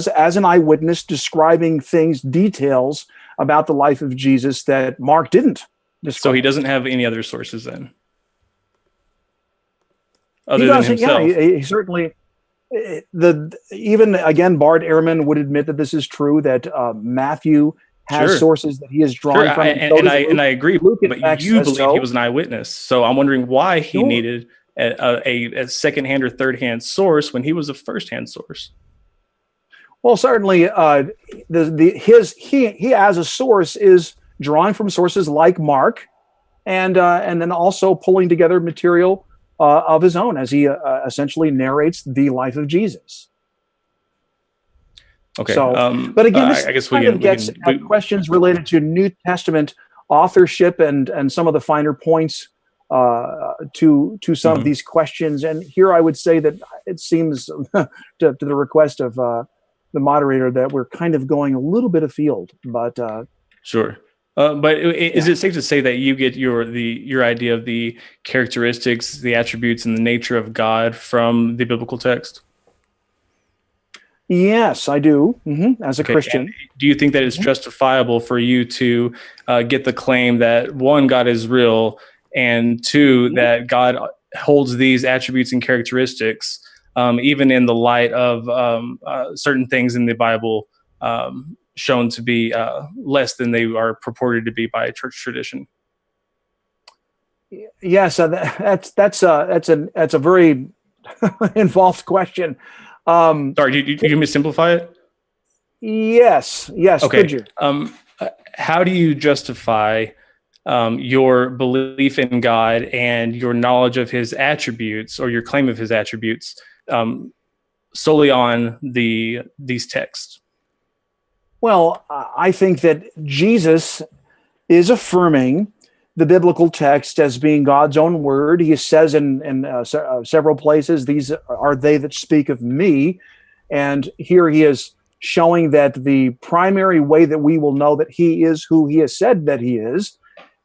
as an eyewitness describing details about the life of Jesus that Mark didn't describe. So he doesn't have any other sources then, other than himself. Yeah, he certainly. Even again, Bart Ehrman would admit that this is true, that Matthew has sources that he is drawing from. And I agree, but you believe he was an eyewitness. So I'm wondering why he needed a secondhand or third-hand source when he was a first-hand source. Well, certainly, he as a source is drawing from sources like Mark, and then also pulling together material of his own as he essentially narrates the life of Jesus. Okay. So, but again, this gets at questions related to New Testament authorship and some of the finer points to some of these questions. And here I would say that it seems to the request of the moderator that we're kind of going a little bit afield. But sure. But is it safe to say that you get your idea of the characteristics, the attributes, and the nature of God from the biblical text? Yes, I do. As a Christian. And do you think that it's justifiable for you to get the claim that, one, God is real, and two, that God holds these attributes and characteristics, even in the light of certain things in the Bible shown to be less than they are purported to be by church tradition? Yes, that's a very involved question. Sorry, did you simplify it? Yes. Okay. Could you? How do you justify your belief in God and your knowledge of his attributes, or your claim of his attributes, solely on these texts? Well, I think that Jesus is affirming the biblical text as being God's own word. He says in several places, "These are they that speak of me." And here he is showing that the primary way that we will know that he is who he has said that he is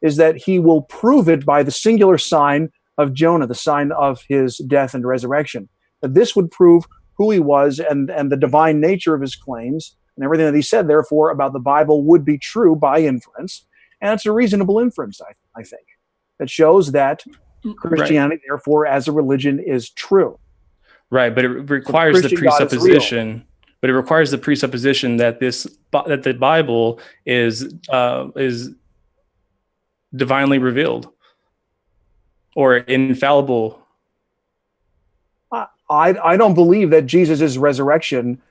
that he will prove it by the singular sign of Jonah, the sign of his death and resurrection. That this would prove who he was and the divine nature of his claims, and everything that he said, therefore, about the Bible would be true by inference. And it's a reasonable inference, I think. It shows that Christianity, therefore, as a religion, is true. Right, but it requires the presupposition. But it requires the presupposition that that the Bible is divinely revealed or infallible. I don't believe that Jesus' resurrection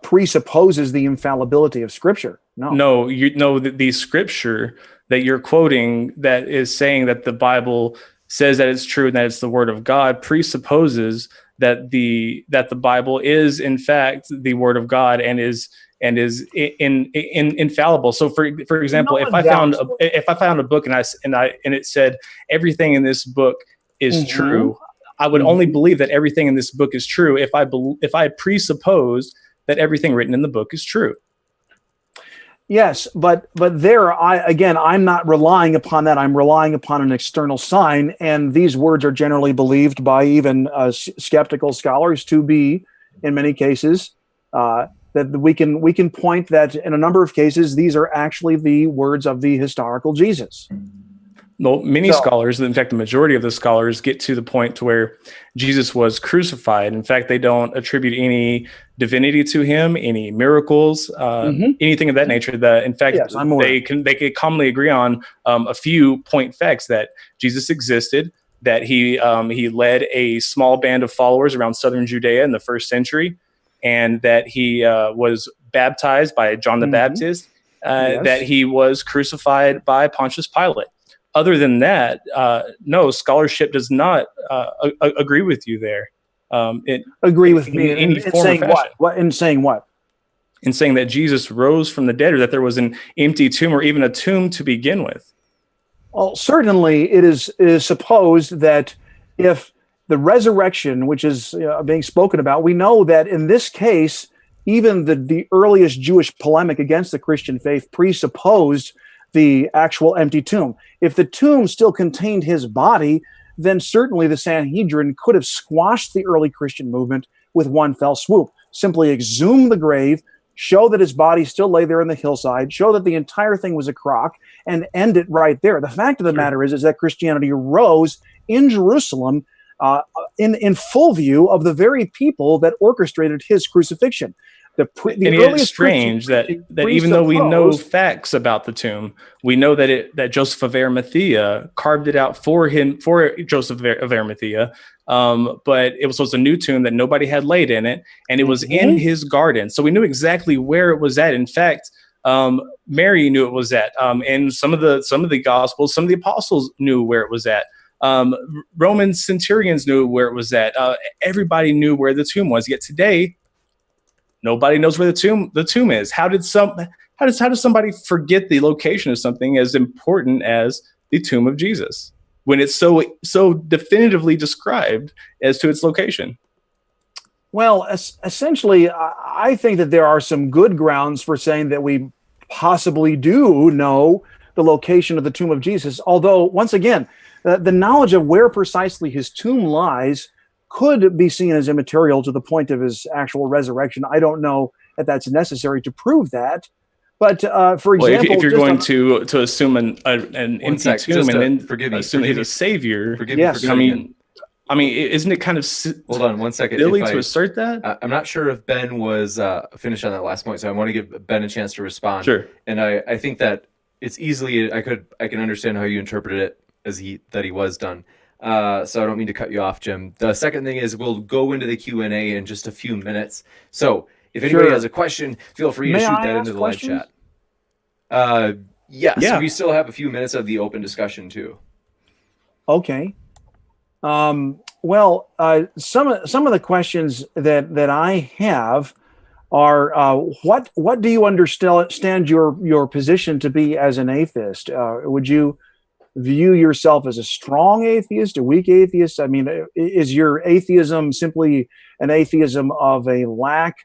presupposes the infallibility of Scripture. No, the Scripture that you're quoting that is saying that the Bible says that it's true and that it's the Word of God presupposes that the Bible is in fact the Word of God and is infallible. So for example, if I found a book and it said everything in this book is true, I would only believe that everything in this book is true if I presuppose that everything written in the book is true. Yes, but there, I'm not relying upon that. I'm relying upon an external sign, and these words are generally believed by even skeptical scholars to be, in many cases, that we can point that in a number of cases these are actually the words of the historical Jesus. Well, many scholars, in fact, the majority of the scholars get to the point to where Jesus was crucified. In fact, they don't attribute any divinity to him, any miracles, anything of that nature. In fact, they can commonly agree on a few point facts: that Jesus existed, that he led a small band of followers around southern Judea in the first century, and that he was baptized by John the Baptist, that he was crucified by Pontius Pilate. Other than that, no, scholarship does not agree with you there. Agree with me in saying what? In saying what? In saying that Jesus rose from the dead, or that there was an empty tomb, or even a tomb to begin with. Well, certainly it is supposed that if the resurrection, which is being spoken about, we know that in this case, even the earliest Jewish polemic against the Christian faith presupposed the actual empty tomb. If the tomb still contained his body, then certainly the Sanhedrin could have squashed the early Christian movement with one fell swoop. Simply exhume the grave, show that his body still lay there in the hillside, show that the entire thing was a crock, and end it right there. The fact of the matter is that Christianity rose in Jerusalem in full view of the very people that orchestrated his crucifixion. And it's strange that even though we know facts about the tomb, we know that Joseph of Arimathea carved it out for Joseph of Arimathea, but it was a new tomb that nobody had laid in it, and it was in his garden. So we knew exactly where it was at. In fact, Mary knew it was at. And some of the Gospels, some of the apostles knew where it was at. Roman centurions knew where it was at. Everybody knew where the tomb was. Yet today, nobody knows where the tomb is. How does somebody forget the location of something as important as the tomb of Jesus when it's so definitively described as to its location? Well, essentially, I think that there are some good grounds for saying that we possibly do know the location of the tomb of Jesus. Although, once again, the knowledge of where precisely his tomb lies could be seen as immaterial to the point of his actual resurrection. I don't know that that's necessary to prove that. But for example, if you're going to assume an empty tomb and then assume he's a savior, I mean, isn't it kind of hold on one second silly to assert that? I'm not sure if Ben was finished on that last point, so I want to give Ben a chance to respond. Sure. And I think that it's easily I can understand how you interpreted it as that he was done. So I don't mean to cut you off, Jim. The second thing is we'll go into the Q&A in just a few minutes. So if anybody has a question, feel free to shoot that into the live chat. Yes, yeah. We still have a few minutes of the open discussion too. Okay. Well, some of the questions that I have are what do you understand your position to be as an atheist? Would you view yourself as a strong atheist, a weak atheist? I mean, is your atheism simply an atheism of a lack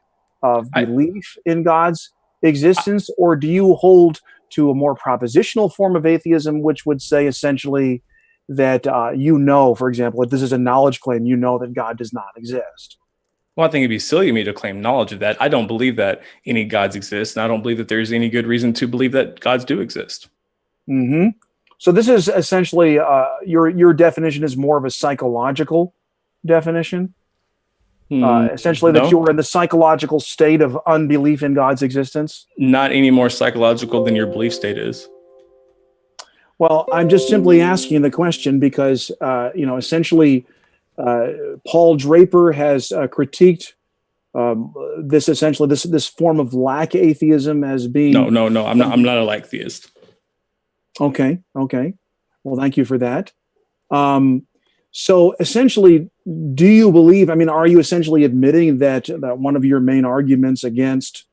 of I, belief in God's existence, or do you hold to a more propositional form of atheism, which would say essentially that for example, if this is a knowledge claim, you know that God does not exist? well, I think it'd be silly of me to claim knowledge of that. I don't believe that any gods exist, and I don't believe that there's any good reason to believe that gods do exist. Hmm. So this is essentially your definition is more of a psychological definition. Essentially, that you No, were in the psychological state of unbelief in God's existence. not any more psychological than your belief state is. Well, I'm just simply asking the question because essentially, Paul Draper has critiqued this form of lack atheism as being No. I'm not a like theist. Okay. Well, thank you for that. So essentially, do you believe, I mean, are you essentially admitting that one of your main arguments against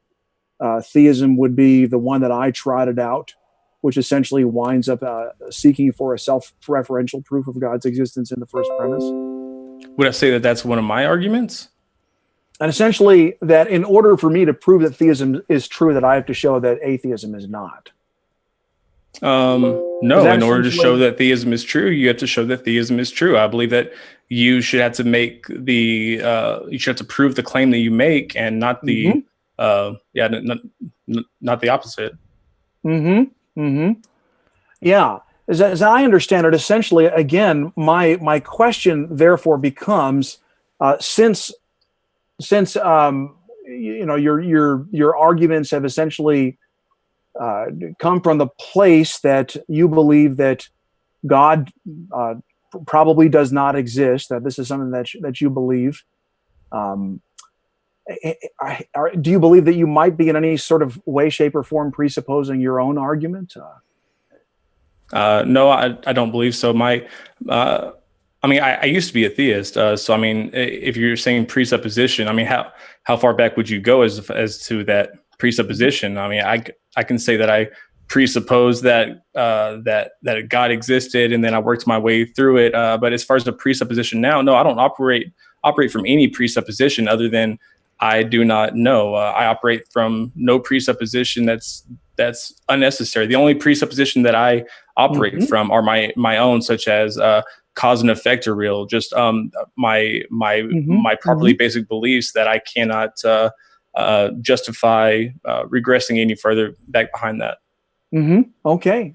theism would be the one that I trotted out, which essentially winds up seeking for a self-referential proof of God's existence in the first premise? Would I say that that's one of my arguments? And essentially that in order for me to prove that theism is true, that I have to show that atheism is not. No, in order to show that theism is true, you have to show that theism is true. I believe that you should have to you should have to prove the claim that you make and not the, not the opposite. Yeah. As I understand it, essentially, again, my question therefore becomes, since your arguments have essentially come from the place that you believe that God probably does not exist, that this is something that you believe. Do you believe that you might be in any sort of way, shape, or form presupposing your own argument? No, I don't believe so. I used to be a theist. So, I mean, if you're saying presupposition, I mean, how far back would you go as to that presupposition? I mean, I can say that I presuppose that that God existed, and then I worked my way through it. But as far as the presupposition now, no, I don't operate from any presupposition other than I do not know. I operate from no presupposition that's unnecessary. The only presupposition that I operate from are my own, such as cause and effect are real. Just my properly basic beliefs that I cannot justify regressing any further back behind that. Okay.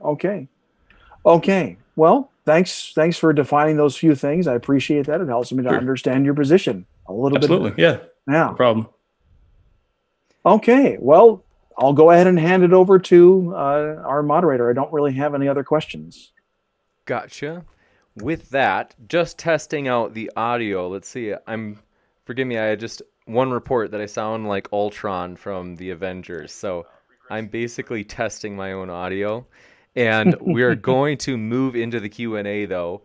Well, thanks for defining those few things. I appreciate that. It helps me to understand your position a little bit. Absolutely, yeah. No problem. Okay, well, I'll go ahead and hand it over to our moderator. I don't really have any other questions. Gotcha. With that, just testing out the audio. Let's see. Forgive me, I had just one report that I sound like Ultron from the Avengers. So I'm basically testing my own audio. And we're going to move into the Q&A, though.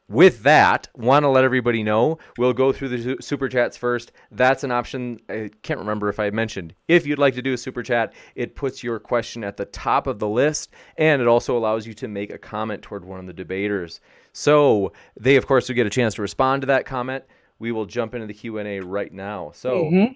With that, want to let everybody know, we'll go through the super chats first. That's an option. I can't remember if I mentioned. If you'd like to do a super chat, it puts your question at the top of the list, and it also allows you to make a comment toward one of the debaters. So they, of course, will get a chance to respond to that comment. We will jump into the Q&A right now. So,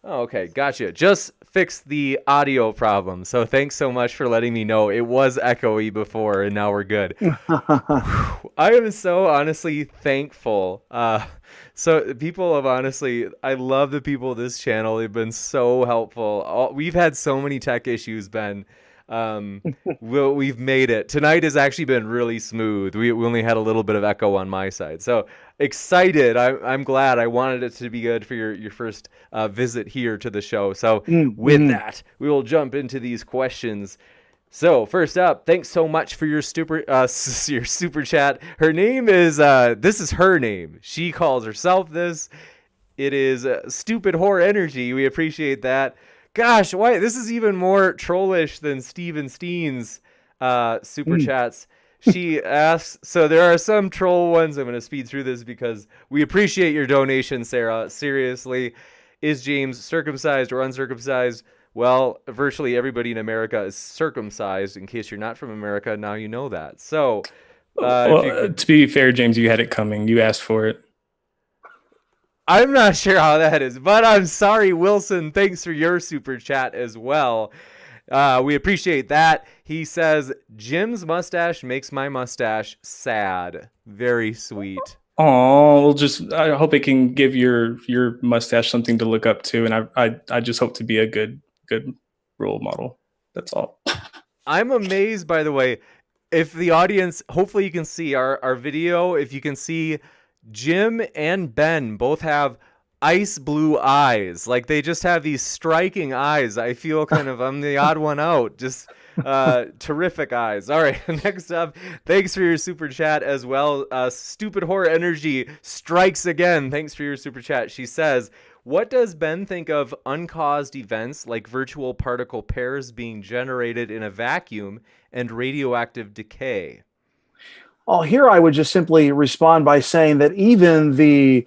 Oh, okay, gotcha. Just fixed the audio problem. So thanks so much for letting me know. It was echoey before, and now we're good. I am so honestly thankful. So people have I love the people of this channel. They've been so helpful. We've had so many tech issues, Ben. We've made it. Tonight has actually been really smooth. We only had a little bit of echo on my side. So excited. I'm glad. I wanted it to be good for your first visit here to the show. So with that, we will jump into these questions. So first up, thanks so much for your super chat. Her name is this is her name. She calls herself this. It is Stupid Whore Energy. We appreciate that. Gosh, why this is even more trollish than Steven Steen's super chats. She asks, so there are some troll ones. I'm going to speed through this because we appreciate your donation, Sarah. Seriously, is James circumcised or uncircumcised? Well, virtually everybody in America is circumcised. In case you're not from America, now you know that. So, To be fair, James, you had it coming. You asked for it. I'm not sure how that is, but I'm sorry, Wilson. Thanks for your super chat as well. We appreciate that. He says, Jim's mustache makes my mustache sad. Very sweet. Oh, I hope it can give your mustache something to look up to, and I just hope to be a good role model. That's all. I'm amazed, by the way, if the audience, hopefully you can see our video, if you can see Jim and Ben both have ice blue eyes. Like they just have these striking eyes. I feel kind of, I'm the odd one out. Just terrific eyes. All right, next up, thanks for your super chat as well. Stupid Horror Energy strikes again. Thanks for your super chat. She says, what does Ben think of uncaused events like virtual particle pairs being generated in a vacuum and radioactive decay? Oh, here I would just simply respond by saying that even the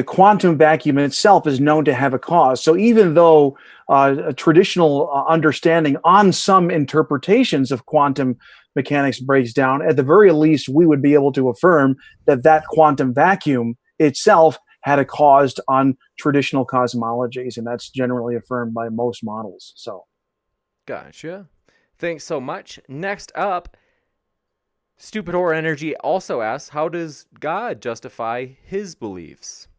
quantum vacuum in itself is known to have a cause. So even though a traditional understanding on some interpretations of quantum mechanics breaks down, at the very least, we would be able to affirm that quantum vacuum itself had a cause on traditional cosmologies, and that's generally affirmed by most models. So, gotcha. Thanks so much. Next up, Stupid Horror Energy also asks, how does God justify his beliefs?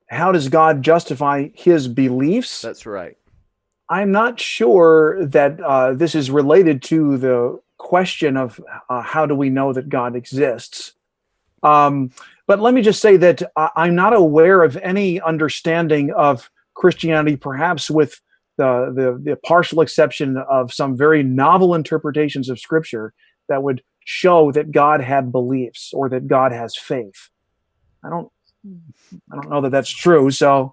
How does God justify his beliefs? That's right. I'm not sure that this is related to the question of how do we know that God exists. But let me just say that I'm not aware of any understanding of Christianity, perhaps with the partial exception of some very novel interpretations of Scripture that would show that God had beliefs or that God has faith. I don't know that that's true. So,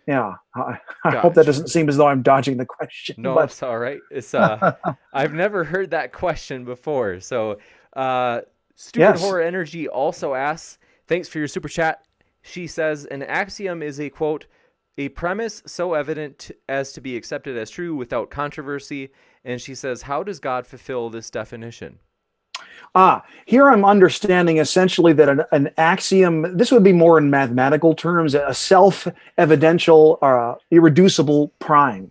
yeah, I hope that doesn't seem as though I'm dodging the question. No, but it's all right. It's I've never heard that question before. So, Stupid Horror Energy also asks, thanks for your super chat. She says, an axiom is a quote, a premise so evident as to be accepted as true without controversy. And she says, how does God fulfill this definition? Here I'm understanding essentially that an axiom, this would be more in mathematical terms, a self-evidential, irreducible prime.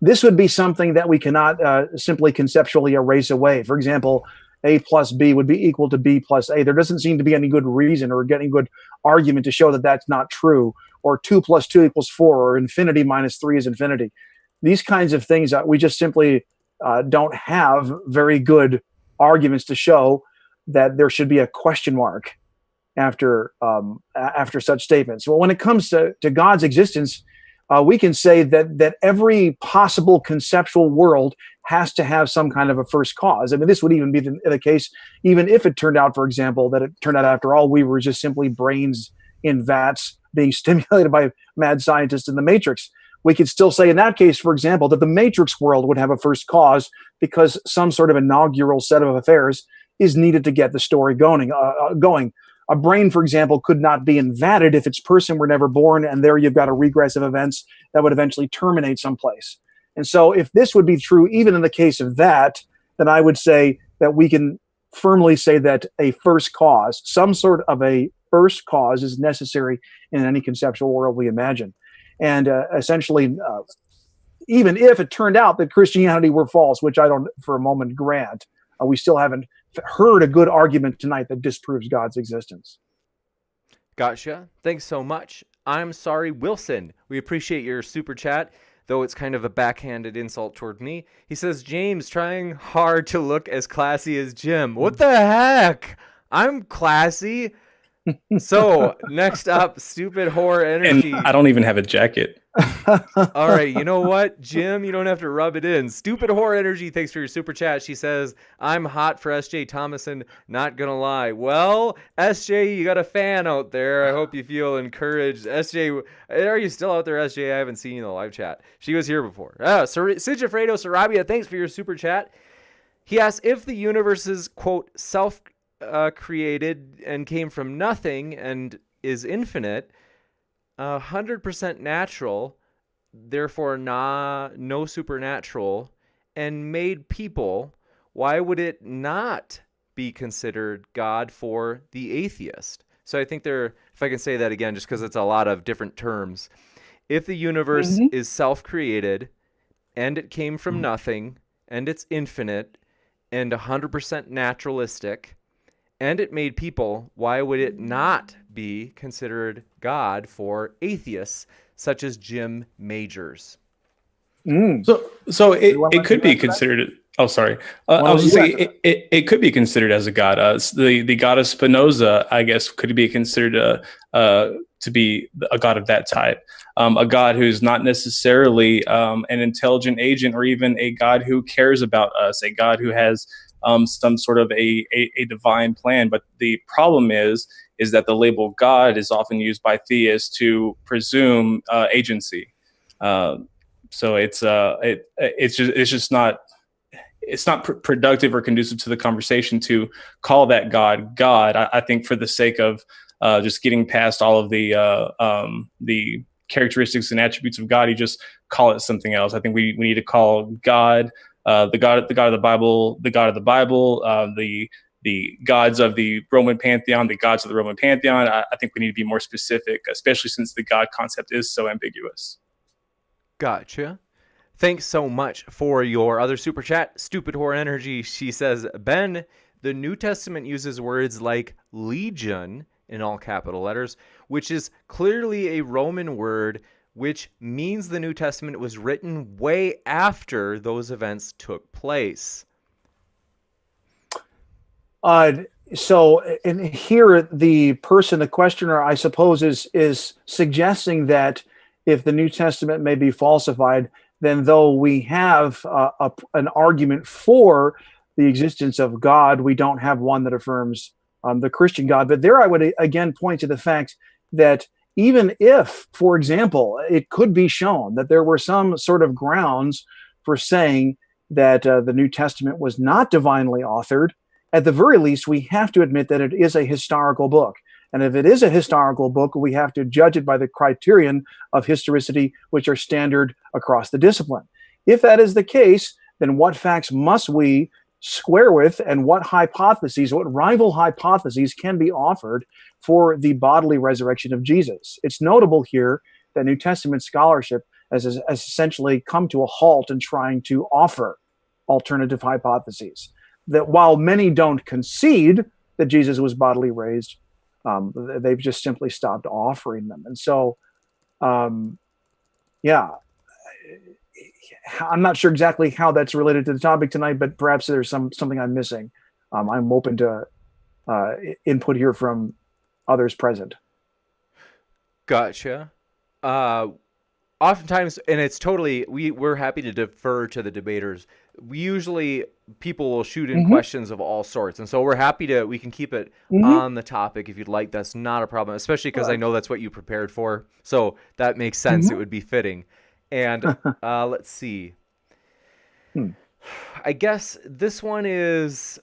This would be something that we cannot simply conceptually erase away. For example, A plus B would be equal to B plus A. There doesn't seem to be any good reason or any good argument to show that that's not true. Or 2 plus 2 equals 4, or infinity minus 3 is infinity. These kinds of things we just simply don't have very good arguments to show that there should be a question mark after such statements. Well, when it comes to God's existence, we can say that every possible conceptual world has to have some kind of a first cause. I mean, this would even be the case, even if it turned out, for example, that it turned out after all we were just simply brains in vats being stimulated by mad scientists in the Matrix. We could still say in that case, for example, that the Matrix world would have a first cause because some sort of inaugural set of affairs is needed to get the story going. A brain, for example, could not be invatted if its person were never born, and there you've got a regress of events that would eventually terminate someplace. And so if this would be true, even in the case of that, then I would say that we can firmly say that a first cause, some sort of a first cause is necessary in any conceptual world we imagine. And essentially, even if it turned out that Christianity were false, which I don't for a moment grant, we still haven't heard a good argument tonight that disproves God's existence. Gotcha. Thanks so much. I'm sorry, Wilson. We appreciate your super chat, though it's kind of a backhanded insult toward me. He says, James trying hard to look as classy as Jim. What the heck? I'm classy. So next up, Stupid Horror Energy. And I don't even have a jacket. All right, you know what, Jim? You don't have to rub it in. Stupid Horror Energy, thanks for your super chat. She says, I'm hot for S.J. Thomason, not gonna lie. Well, S.J., you got a fan out there. I hope you feel encouraged. S.J., are you still out there, S.J.? I haven't seen you in the live chat. She was here before. Sigifredo Sarabia, thanks for your super chat. He asks if the universe is, quote, self-created and came from nothing and is infinite, 100% natural, therefore no supernatural, and made people, why would it not be considered God for the atheist? So I think if I can say that again, just because it's a lot of different terms. If the universe is self-created and it came from nothing and it's infinite and 100% naturalistic and it made people, why would it not be considered God for atheists such as Jim Majors? So it could be considered. Oh, sorry. I was going to say it could be considered as a god. The god of Spinoza, I guess, could be considered to be a god of that type. A god who's not necessarily an intelligent agent, or even a god who cares about us. A god who has some sort of a divine plan. But the problem is that the label God is often used by theists to presume agency. So it's just not productive or conducive to the conversation to call that God. I think for the sake of just getting past all of the characteristics and attributes of God, you just call it something else. I think we need to call God the God of the Bible, the God of the Bible, the gods of the Roman pantheon, the gods of the Roman pantheon. I think we need to be more specific, especially since the God concept is so ambiguous. Gotcha. Thanks so much for your other super chat. Stupid Whore Energy. She says, Ben, the New Testament uses words like legion in all capital letters, which is clearly a Roman word, which means the New Testament was written way after those events took place. So, and here the questioner, I suppose, is suggesting that if the New Testament may be falsified, then though we have an argument for the existence of God, we don't have one that affirms the Christian God. But there I would again point to the fact that even if, for example, it could be shown that there were some sort of grounds for saying that the New Testament was not divinely authored, at the very least, we have to admit that it is a historical book. And if it is a historical book, we have to judge it by the criterion of historicity, which are standard across the discipline. If that is the case, then what facts must we square with, and what rival hypotheses can be offered for the bodily resurrection of Jesus? It's notable here that New Testament scholarship has essentially come to a halt in trying to offer alternative hypotheses. That while many don't concede that Jesus was bodily raised, they've just simply stopped offering them. And so, I'm not sure exactly how that's related to the topic tonight, but perhaps there's something I'm missing. I'm open to input here from others present. Gotcha. Oftentimes, and it's totally, we're happy to defer to the debaters. People will shoot in questions of all sorts. And so we're happy we can keep it on the topic if you'd like. That's not a problem, especially because I know that's what you prepared for. So that makes sense. It would be fitting. And let's see. I guess this one is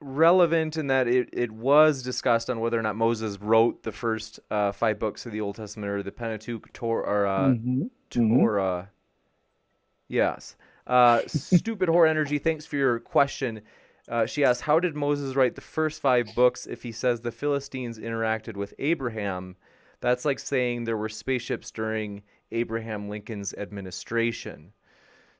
relevant in that it was discussed on whether or not Moses wrote the first 5 books of the Old Testament, or the Pentateuch, Torah. Yes. Stupid Whore Energy, thanks for your question. She asks, how did Moses write the first 5 books if he says the Philistines interacted with Abraham? That's like saying there were spaceships during Abraham Lincoln's administration.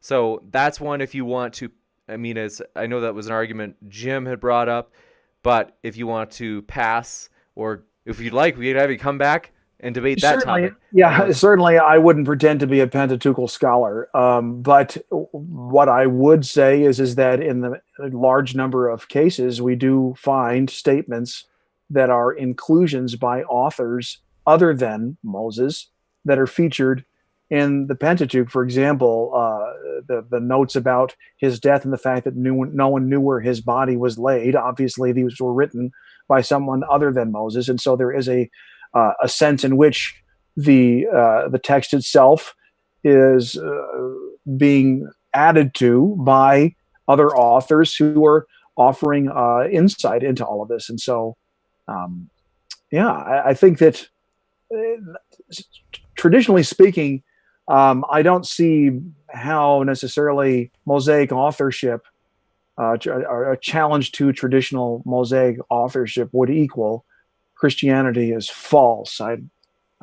So that's one if you want to. I mean, I know that was an argument Jim had brought up, but if you want to pass, or if you'd like, we could have you come back and debate that topic. Yeah, certainly I wouldn't pretend to be a Pentateuchal scholar. But what I would say is that in the large number of cases, we do find statements that are inclusions by authors other than Moses that are featured in the Pentateuch. For example, the notes about his death and the fact that no one knew where his body was laid. Obviously, these were written by someone other than Moses, and so there is a sense in which the text itself is being added to by other authors who are offering insight into all of this. And so, I think that traditionally speaking, I don't see how necessarily Mosaic authorship, or a challenge to traditional Mosaic authorship, would equal Christianity as false. I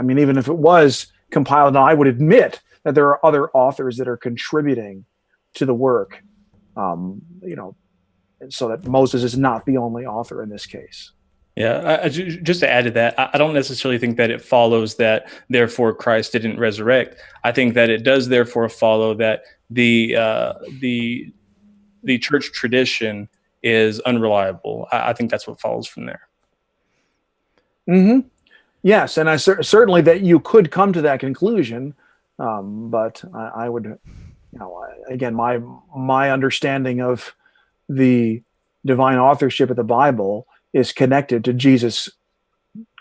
mean, even if it was compiled, I would admit that there are other authors that are contributing to the work, so that Moses is not the only author in this case. Yeah, just to add to that, I don't necessarily think that it follows that therefore Christ didn't resurrect. I think that it does therefore follow that the church tradition is unreliable. I think that's what follows from there. Mm-hmm. Yes, and I certainly that you could come to that conclusion, but I would, again, my understanding of the divine authorship of the Bible is connected to Jesus'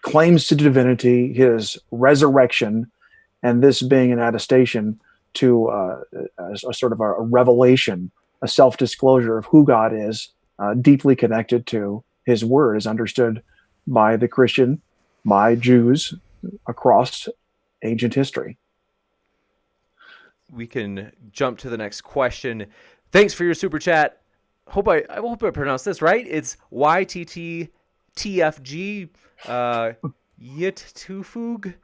claims to divinity, his resurrection, and this being an attestation to a sort of a revelation, a self-disclosure of who God is, deeply connected to his word, as understood by the Christian, by Jews across ancient history. We can jump to the next question. Thanks for your super chat. I hope I pronounced this right. It's YTTTFG Yittufug.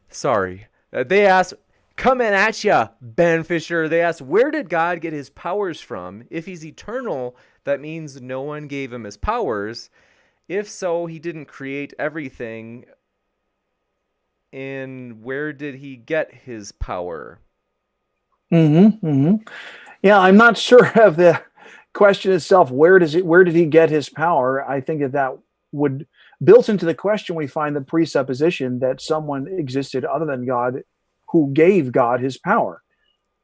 Sorry. They asked, coming at ya, Ben Fischer. They asked, where did God get his powers from? If he's eternal, that means no one gave him his powers. If so, he didn't create everything. And where did he get his power? Mm-hmm. Mm-hmm. Yeah, I'm not sure of the question itself. Where did he get his power? I think that would, built into the question, we find the presupposition that someone existed other than God who gave God his power.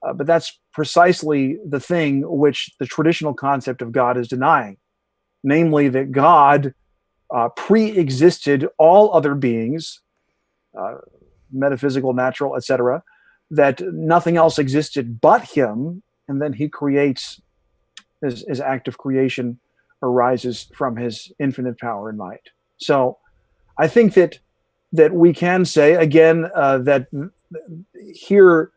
But that's precisely the thing which the traditional concept of God is denying, namely that God pre-existed all other beings, metaphysical, natural, etc., that nothing else existed but him, and then he creates. His act of creation arises from his infinite power and might. So I think that we can say, again, that here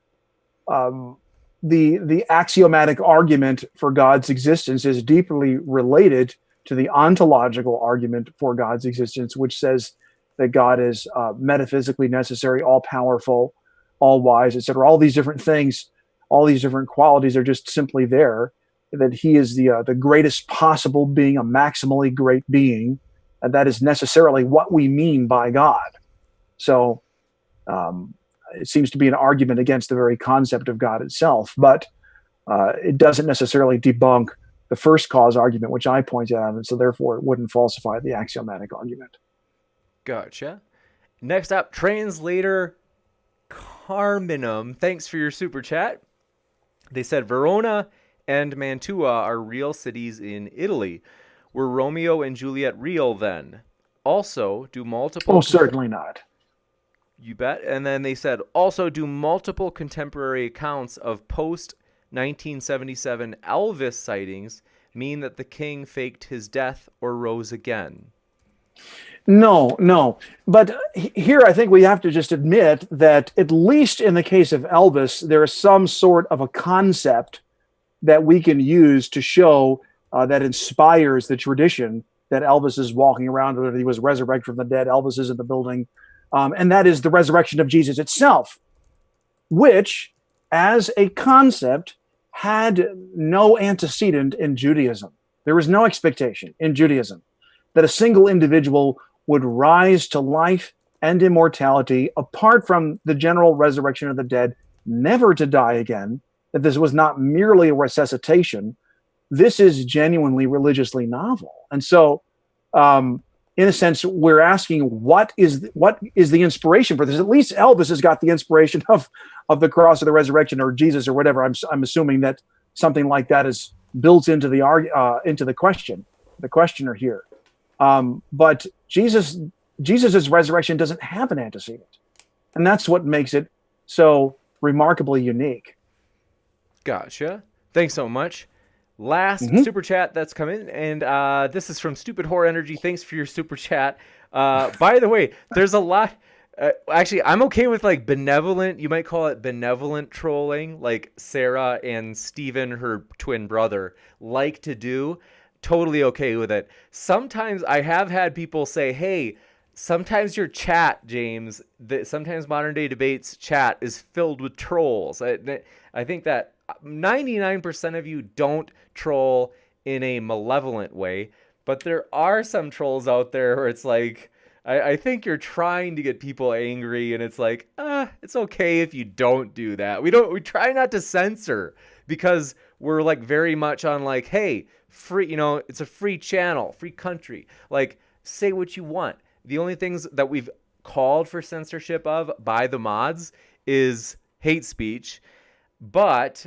the axiomatic argument for God's existence is deeply related to the ontological argument for God's existence, which says that God is metaphysically necessary, all-powerful, all-wise, etc. All these different things, all these different qualities are just simply there, that he is the greatest possible being, a maximally great being, and that is necessarily what we mean by God. So it seems to be an argument against the very concept of God itself, but it doesn't necessarily debunk the first cause argument, which I pointed out, and so therefore it wouldn't falsify the axiomatic argument. Gotcha. Next up, translator Carminum. Thanks for your super chat. They said Verona and Mantua are real cities in Italy. Were Romeo and Juliet real then? Also, do multiple... Oh, certainly not. You bet. And then they said, also, do multiple contemporary accounts of post-1977 Elvis sightings mean that the king faked his death or rose again? No. But here I think we have to just admit that, at least in the case of Elvis, there is some sort of a concept that we can use to show that inspires the tradition that Elvis is walking around, or that he was resurrected from the dead. Elvis is in the building. And that is the resurrection of Jesus itself, which, as a concept, had no antecedent in Judaism. There was no expectation in Judaism that a single individual would rise to life and immortality apart from the general resurrection of the dead, never to die again, that this was not merely a resuscitation. This is genuinely religiously novel. And so, in a sense, we're asking, what is the inspiration for this? At least Elvis has got the inspiration of the cross or the resurrection or Jesus or whatever. I'm assuming that something like that is built into the questioner here. But Jesus's resurrection doesn't have an antecedent, and that's what makes it so remarkably unique. Gotcha. Thanks so much. Last super chat that's come in, and this is from Stupid Horror Energy. Thanks for your super chat. By the way, there's a lot. Actually, I'm okay with like benevolent. You might call it benevolent trolling, like Sarah and Steven, her twin brother, like to do. Totally okay with it. Sometimes I have had people say, "Hey, sometimes your chat, James, sometimes modern day debates chat is filled with trolls." I think that 99% of you don't troll in a malevolent way, but there are some trolls out there where it's like, I think you're trying to get people angry, and it's like, it's okay if you don't do that. We try not to censor because we're like very much on like, hey, free, it's a free channel, free country. Like, say what you want. The only things that we've called for censorship of by the mods is hate speech. But,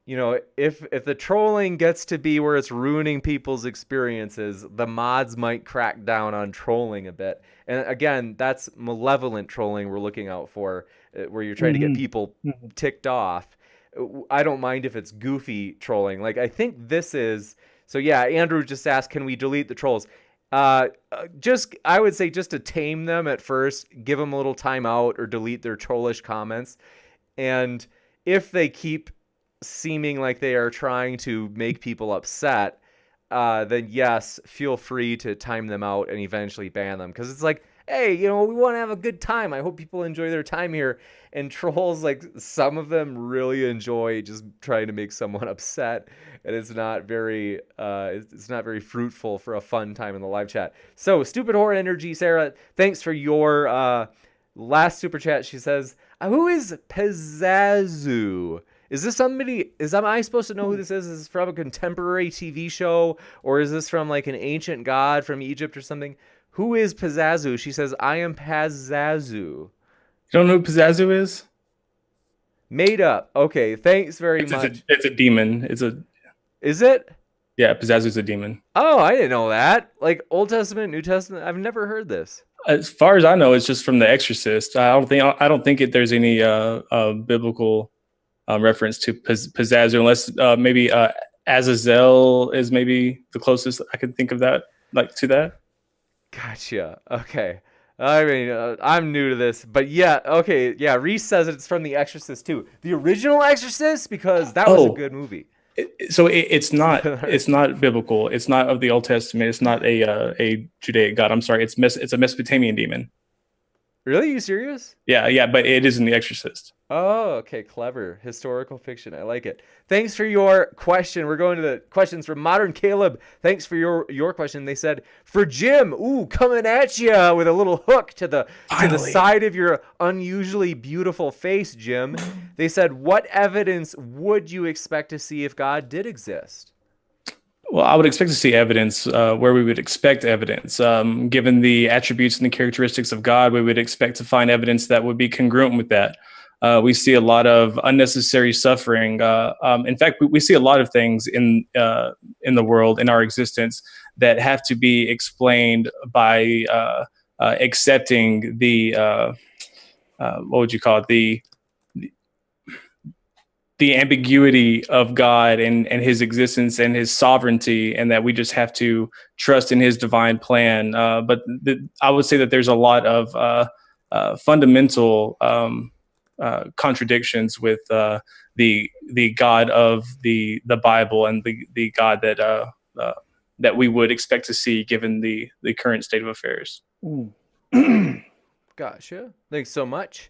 if the trolling gets to be where it's ruining people's experiences, the mods might crack down on trolling a bit. And again, that's malevolent trolling we're looking out for, where you're trying to get people ticked off. I don't mind if it's goofy trolling. Like, I think this is... So, yeah, Andrew just asked, can we delete the trolls? I would say just to tame them at first, give them a little time out or delete their trollish comments. And if they keep seeming like they are trying to make people upset, then yes, feel free to time them out and eventually ban them. Because it's like, hey, we want to have a good time. I hope people enjoy their time here. And trolls, like, some of them really enjoy just trying to make someone upset, and it's not very fruitful for a fun time in the live chat. So, Stupid Horror Energy, Sarah, thanks for your last super chat. She says, who is Pizzazu? Is this somebody? Am I supposed to know who this is? Is this from a contemporary TV show, or is this from like an ancient god from Egypt or something? Who is Pizzazu? She says, I am Pizzazu. You don't know who Pizzazu is? Made up. Okay, thanks very much. It's a demon. Is it? Yeah, Pizzazu's a demon. Oh, I didn't know that. Like Old Testament, New Testament. I've never heard this. As far as I know, it's just from The Exorcist. I don't think there's any biblical reference to Pizzazu, unless maybe Azazel is maybe the closest I could think of that, like to that. Gotcha. Okay. I mean, I'm new to this, but yeah. Okay. Yeah. Reese says it's from The Exorcist too. The original Exorcist, because that was a good movie. It's not biblical. It's not of the Old Testament. It's not a Judaic god. I'm sorry. It's a Mesopotamian demon. Really? Are you serious? Yeah, but it is in The Exorcist. Oh, okay. Clever. Historical fiction. I like it. Thanks for your question. We're going to the questions from Modern Caleb. Thanks for your question. They said, for Jim, coming at you with a little hook to the side of your unusually beautiful face, Jim. They said, what evidence would you expect to see if God did exist? Well, I would expect to see evidence where we would expect evidence. Given the attributes and the characteristics of God, we would expect to find evidence that would be congruent with that. We see a lot of unnecessary suffering. In fact, we see a lot of things in the world, in our existence, that have to be explained by accepting the what would you call it, the ambiguity of God and his existence and his sovereignty, and that we just have to trust in his divine plan. But I would say that there's a lot of fundamental contradictions with the God of the Bible and the God that we would expect to see given the current state of affairs. Gotcha. Thanks so much.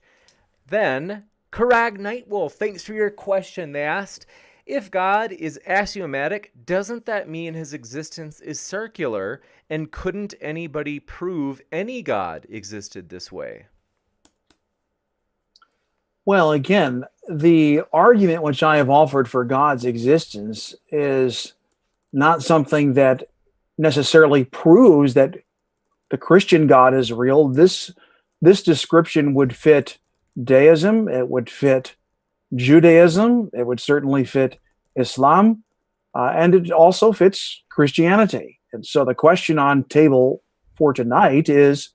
Then Karag Nightwolf, thanks for your question. They asked, if God is axiomatic, doesn't that mean his existence is circular? And couldn't anybody prove any God existed this way? Well, again, the argument which I have offered for God's existence is not something that necessarily proves that the Christian God is real. This description would fit Deism, it would fit Judaism, it would certainly fit Islam, and it also fits Christianity. And so the question on table for tonight is,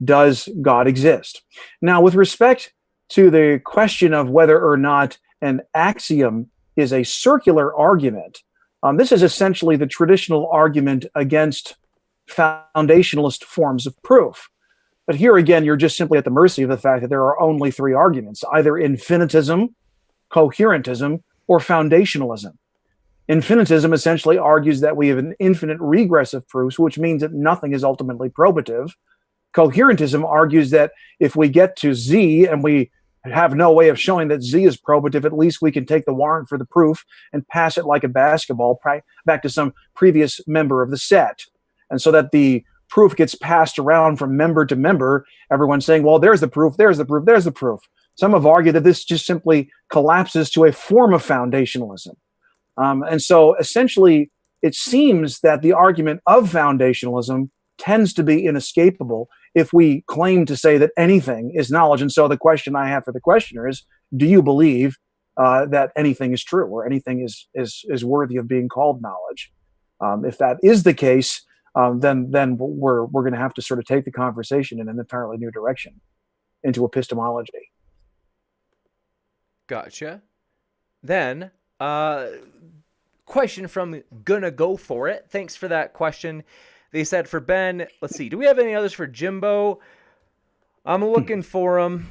does God exist? Now, with respect to the question of whether or not an axiom is a circular argument. This is essentially the traditional argument against foundationalist forms of proof. But here again, you're just simply at the mercy of the fact that there are only three arguments, either infinitism, coherentism, or foundationalism. Infinitism essentially argues that we have an infinite regress of proofs, which means that nothing is ultimately probative. Coherentism argues that if we get to Z and we have no way of showing that Z is probative, at least we can take the warrant for the proof and pass it like a basketball back to some previous member of the set. And so that the proof gets passed around from member to member, everyone saying, well, there's the proof, there's the proof, there's the proof. Some have argued that this just simply collapses to a form of foundationalism. And so essentially, it seems that the argument of foundationalism tends to be inescapable if we claim to say that anything is knowledge. And so the question I have for the questioner is, do you believe that anything is true or anything is worthy of being called knowledge? If that is the case, then we're going to have to sort of take the conversation in an entirely new direction into epistemology. Gotcha. Then, question from Gonna Go For It. Thanks for that question. They said for Ben, let's see, do we have any others for Jimbo? I'm looking for them.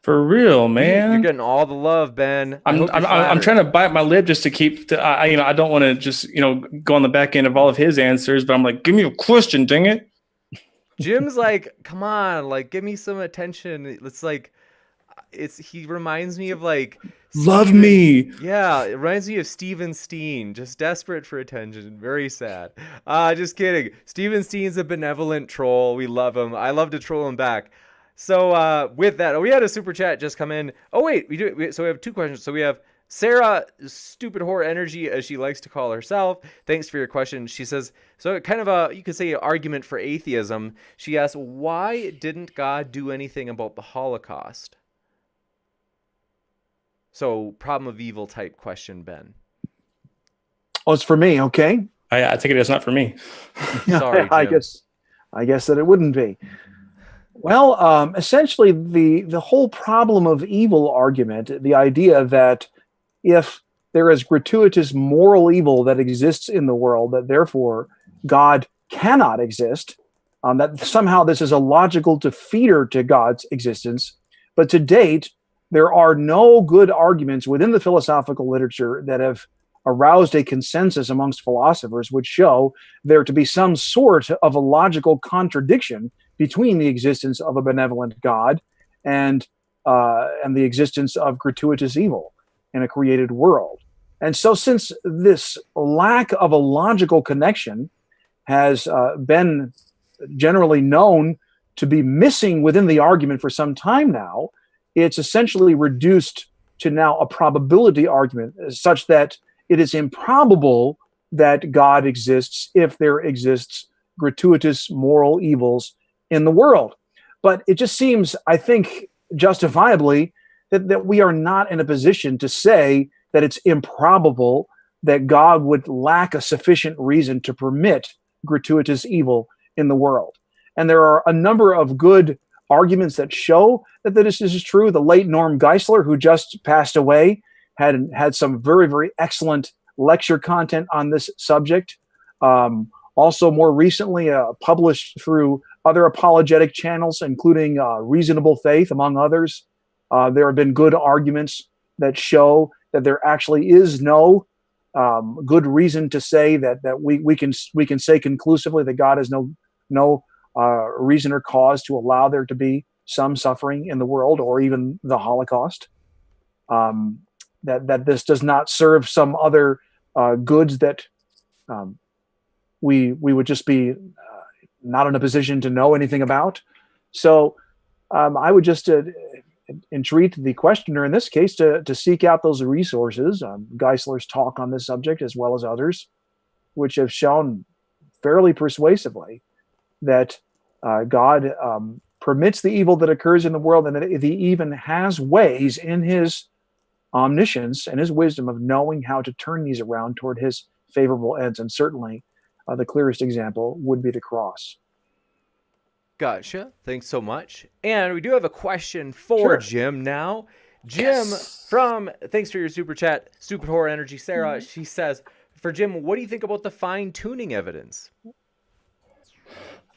For real, man. You're getting all the love, Ben. I'm trying to bite my lip just to keep. I don't want to just go on the back end of all of his answers, but I'm like, give me a question, dang it. Jim's like, come on, like, give me some attention. It's like, he reminds me of like. Love me. Yeah, it reminds me of Steven Steen, just desperate for attention. Very sad. Just kidding. Steven Steen's a benevolent troll. We love him. I love to troll him back. So with that, we had a super chat just come in. Oh wait, so we have two questions. So we have Sarah, Stupid Whore Energy, as she likes to call herself. Thanks for your question. She says, so kind of you could say an argument for atheism. She asks, why didn't God do anything about the Holocaust? So, problem of evil type question, Ben. Oh, it's for me, okay? I take it it's not for me. Sorry, Jim. I guess that it wouldn't be. Well, essentially, the whole problem of evil argument, the idea that if there is gratuitous moral evil that exists in the world, that therefore God cannot exist, that somehow this is a logical defeater to God's existence. But to date, there are no good arguments within the philosophical literature that have aroused a consensus amongst philosophers which show there to be some sort of a logical contradiction between the existence of a benevolent God and the existence of gratuitous evil in a created world. And so since this lack of a logical connection has been generally known to be missing within the argument for some time now, it's essentially reduced to now a probability argument such that it is improbable that God exists if there exists gratuitous moral evils in the world. But it just seems, I think, justifiably, that we are not in a position to say that it's improbable that God would lack a sufficient reason to permit gratuitous evil in the world. And there are a number of good arguments that show that this is true. The late Norm Geisler, who just passed away, had some very, very excellent lecture content on this subject. Also, more recently, published through other apologetic channels, including Reasonable Faith, among others. There have been good arguments that show that there actually is no good reason to say that we can say conclusively that God has no reason or cause to allow there to be some suffering in the world or even the Holocaust. That this does not serve some other goods that we would just be not in a position to know anything about. So I would just entreat the questioner in this case to seek out those resources, Geisler's talk on this subject as well as others, which have shown fairly persuasively that God permits the evil that occurs in the world, and that he even has ways in his omniscience and his wisdom of knowing how to turn these around toward his favorable ends. And certainly the clearest example would be the cross. Gotcha. Thanks so much. And we do have a question for Jim now. Jim thanks for your super chat, Super Horror Energy Sarah. She says, for Jim, what do you think about the fine-tuning evidence?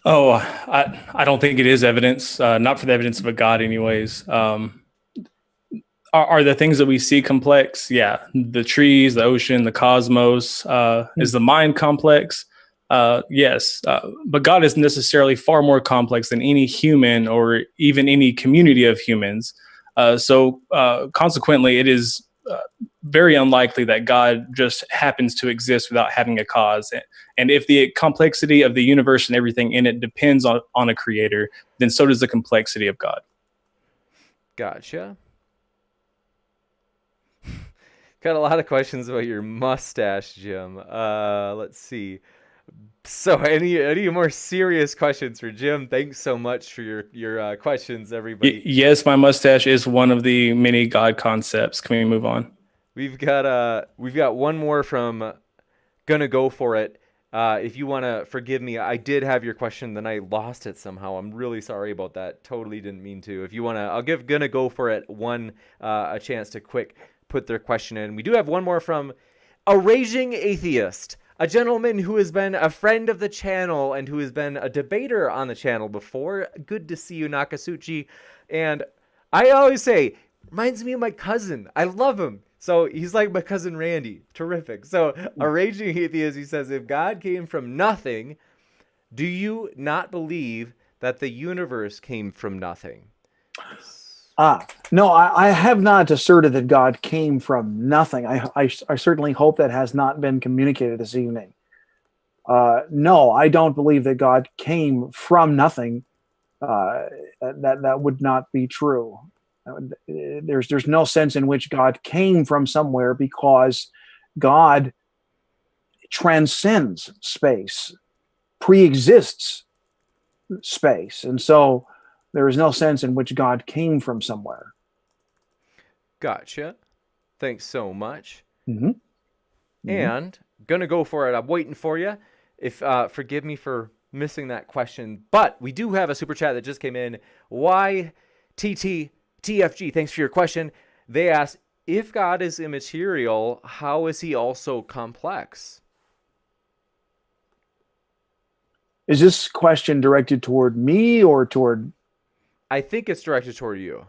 Oh, I don't think it is evidence, not for the evidence of a God anyways. Are the things that we see complex? Yeah. The trees, the ocean, the cosmos, is the mind complex? Yes. But God is necessarily far more complex than any human or even any community of humans. So consequently, it is very unlikely that God just happens to exist without having a cause. And if the complexity of the universe and everything in it depends on a creator, then so does the complexity of God. Gotcha. Got a lot of questions about your mustache, Jim. Let's see. So, any more serious questions for Jim? Thanks so much for your questions, everybody. Yes, my mustache is one of the many God concepts. Can we move on? We've got one more from Gonna Go For It. If you want to forgive me, I did have your question, then I lost it somehow. I'm really sorry about that. Totally didn't mean to. If you want to, I'll give Gonna Go For It a chance to quick put their question in. We do have one more from a raging atheist, a gentleman who has been a friend of the channel and who has been a debater on the channel before. Good to see you, Nakasuchi. And I always say, reminds me of my cousin. I love him. So he's like my cousin Randy. Terrific. So a raging atheist, he says, if God came from nothing, do you not believe that the universe came from nothing? No, I have not asserted that God came from nothing. I certainly hope that has not been communicated this evening. No, I don't believe that God came from nothing. That would not be true. There's no sense in which God came from somewhere, because God transcends space, pre-exists space, and so there is no sense in which God came from somewhere. Gotcha. Thanks so much. Mm-hmm. Mm-hmm. And Gonna Go For It. I'm waiting for you. If forgive me for missing that question, but we do have a super chat that just came in. YTTTFG, thanks for your question. They asked, if God is immaterial, how is he also complex? Is this question directed toward me or toward... I think it's directed toward you.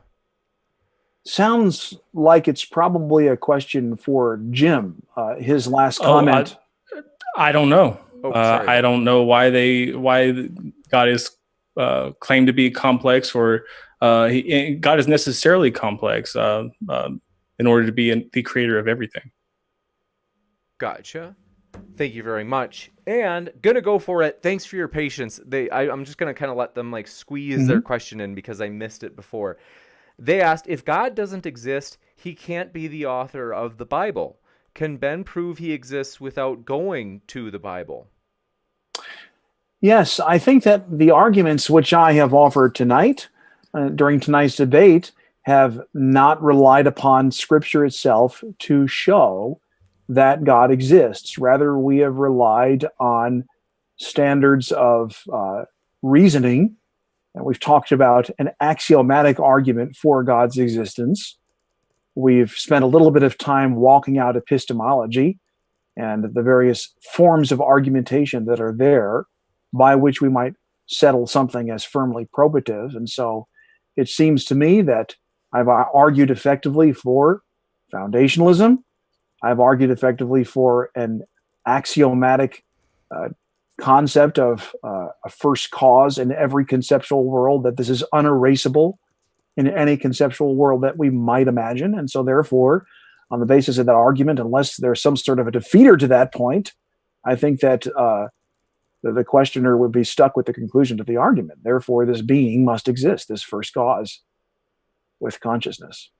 Sounds like it's probably a question for Jim. His last comment. I don't know. Sorry. I don't know why God is claimed to be complex, or God is necessarily complex in order to be the creator of everything. Gotcha. Thank you very much. And Gonna Go For It. Thanks for your patience. I'm just gonna kind of let them like squeeze their question in because I missed it before. They asked, if God doesn't exist, he can't be the author of the Bible. Can Ben prove he exists without going to the Bible? Yes, I think that the arguments which I have offered tonight, during tonight's debate, have not relied upon Scripture itself to show that God exists. Rather, we have relied on standards of reasoning. And we've talked about an axiomatic argument for God's existence. We've spent a little bit of time walking out epistemology and the various forms of argumentation that are there by which we might settle something as firmly probative. And so it seems to me that I've argued effectively for foundationalism. I've argued effectively for an axiomatic concept of a first cause in every conceptual world, that this is unerasable in any conceptual world that we might imagine. And so therefore, on the basis of that argument, unless there's some sort of a defeater to that point, I think that the questioner would be stuck with the conclusion to the argument. Therefore, this being must exist, this first cause with consciousness.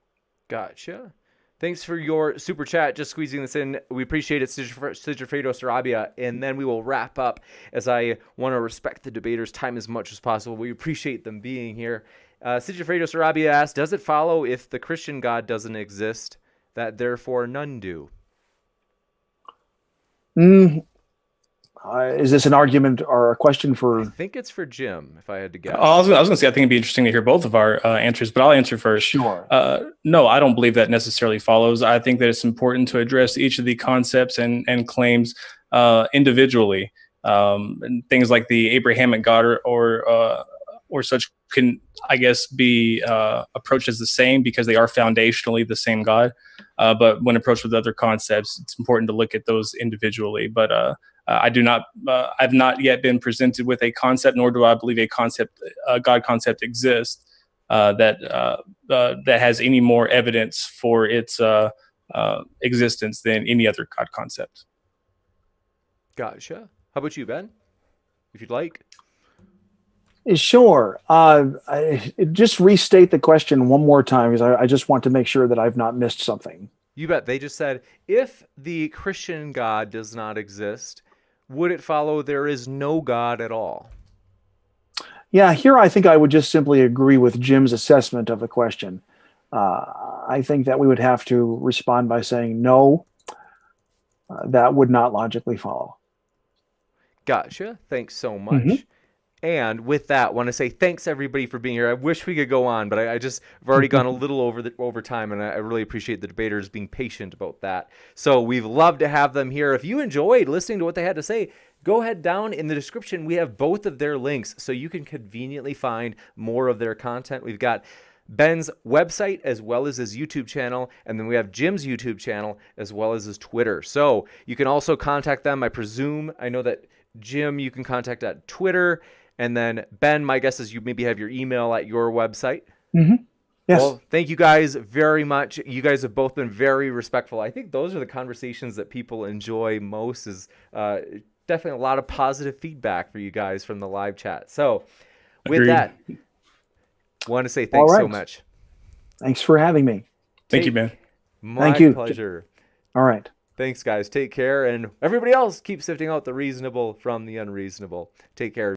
Gotcha. Thanks for your super chat. Just squeezing this in. We appreciate it, Sigifredo Sarabia. And then we will wrap up, as I want to respect the debaters' time as much as possible. We appreciate them being here. Sigifredo Sarabia asked, does it follow if the Christian God doesn't exist, that therefore none do? Is this an argument or a question I for? think it's for Jim, if I had to guess. I was going to say, I think it'd be interesting to hear both of our answers, but I'll answer first. Sure. No, I don't believe that necessarily follows. I think that it's important to address each of the concepts and claims individually. And things like the Abrahamic God or such can, I guess, be approached as the same because they are foundationally the same God. But when approached with other concepts, it's important to look at those individually. But I've not yet been presented with a concept, nor do I believe a God concept exists that has any more evidence for its existence than any other God concept. Gotcha. How about you, Ben? If you'd like. Sure. Just restate the question one more time because I just want to make sure that I've not missed something. You bet. They just said, if the Christian God does not exist, would it follow there is no God at all? Yeah, here I think I would just simply agree with Jim's assessment of the question. I think that we would have to respond by saying no, that would not logically follow. Gotcha. Thanks so much. And with that, I want to say thanks everybody for being here. I wish we could go on, but I've already gone a little over time, and I really appreciate the debaters being patient about that. So we've loved to have them here. If you enjoyed listening to what they had to say, go ahead down in the description. We have both of their links, so you can conveniently find more of their content. We've got Ben's website as well as his YouTube channel, and then we have Jim's YouTube channel as well as his Twitter. So you can also contact them. I know that Jim, you can contact at Twitter. And then, Ben, my guess is you maybe have your email at your website. Yes. Well, thank you guys very much. You guys have both been very respectful. I think those are the conversations that people enjoy most, is definitely a lot of positive feedback for you guys from the live chat. So with Agreed. that, want to say thanks so much. Thanks for having me. Thank you, Ben. My Thank you. pleasure. All right. Thanks, guys. Take care. And everybody else, keep sifting out the reasonable from the unreasonable. Take care.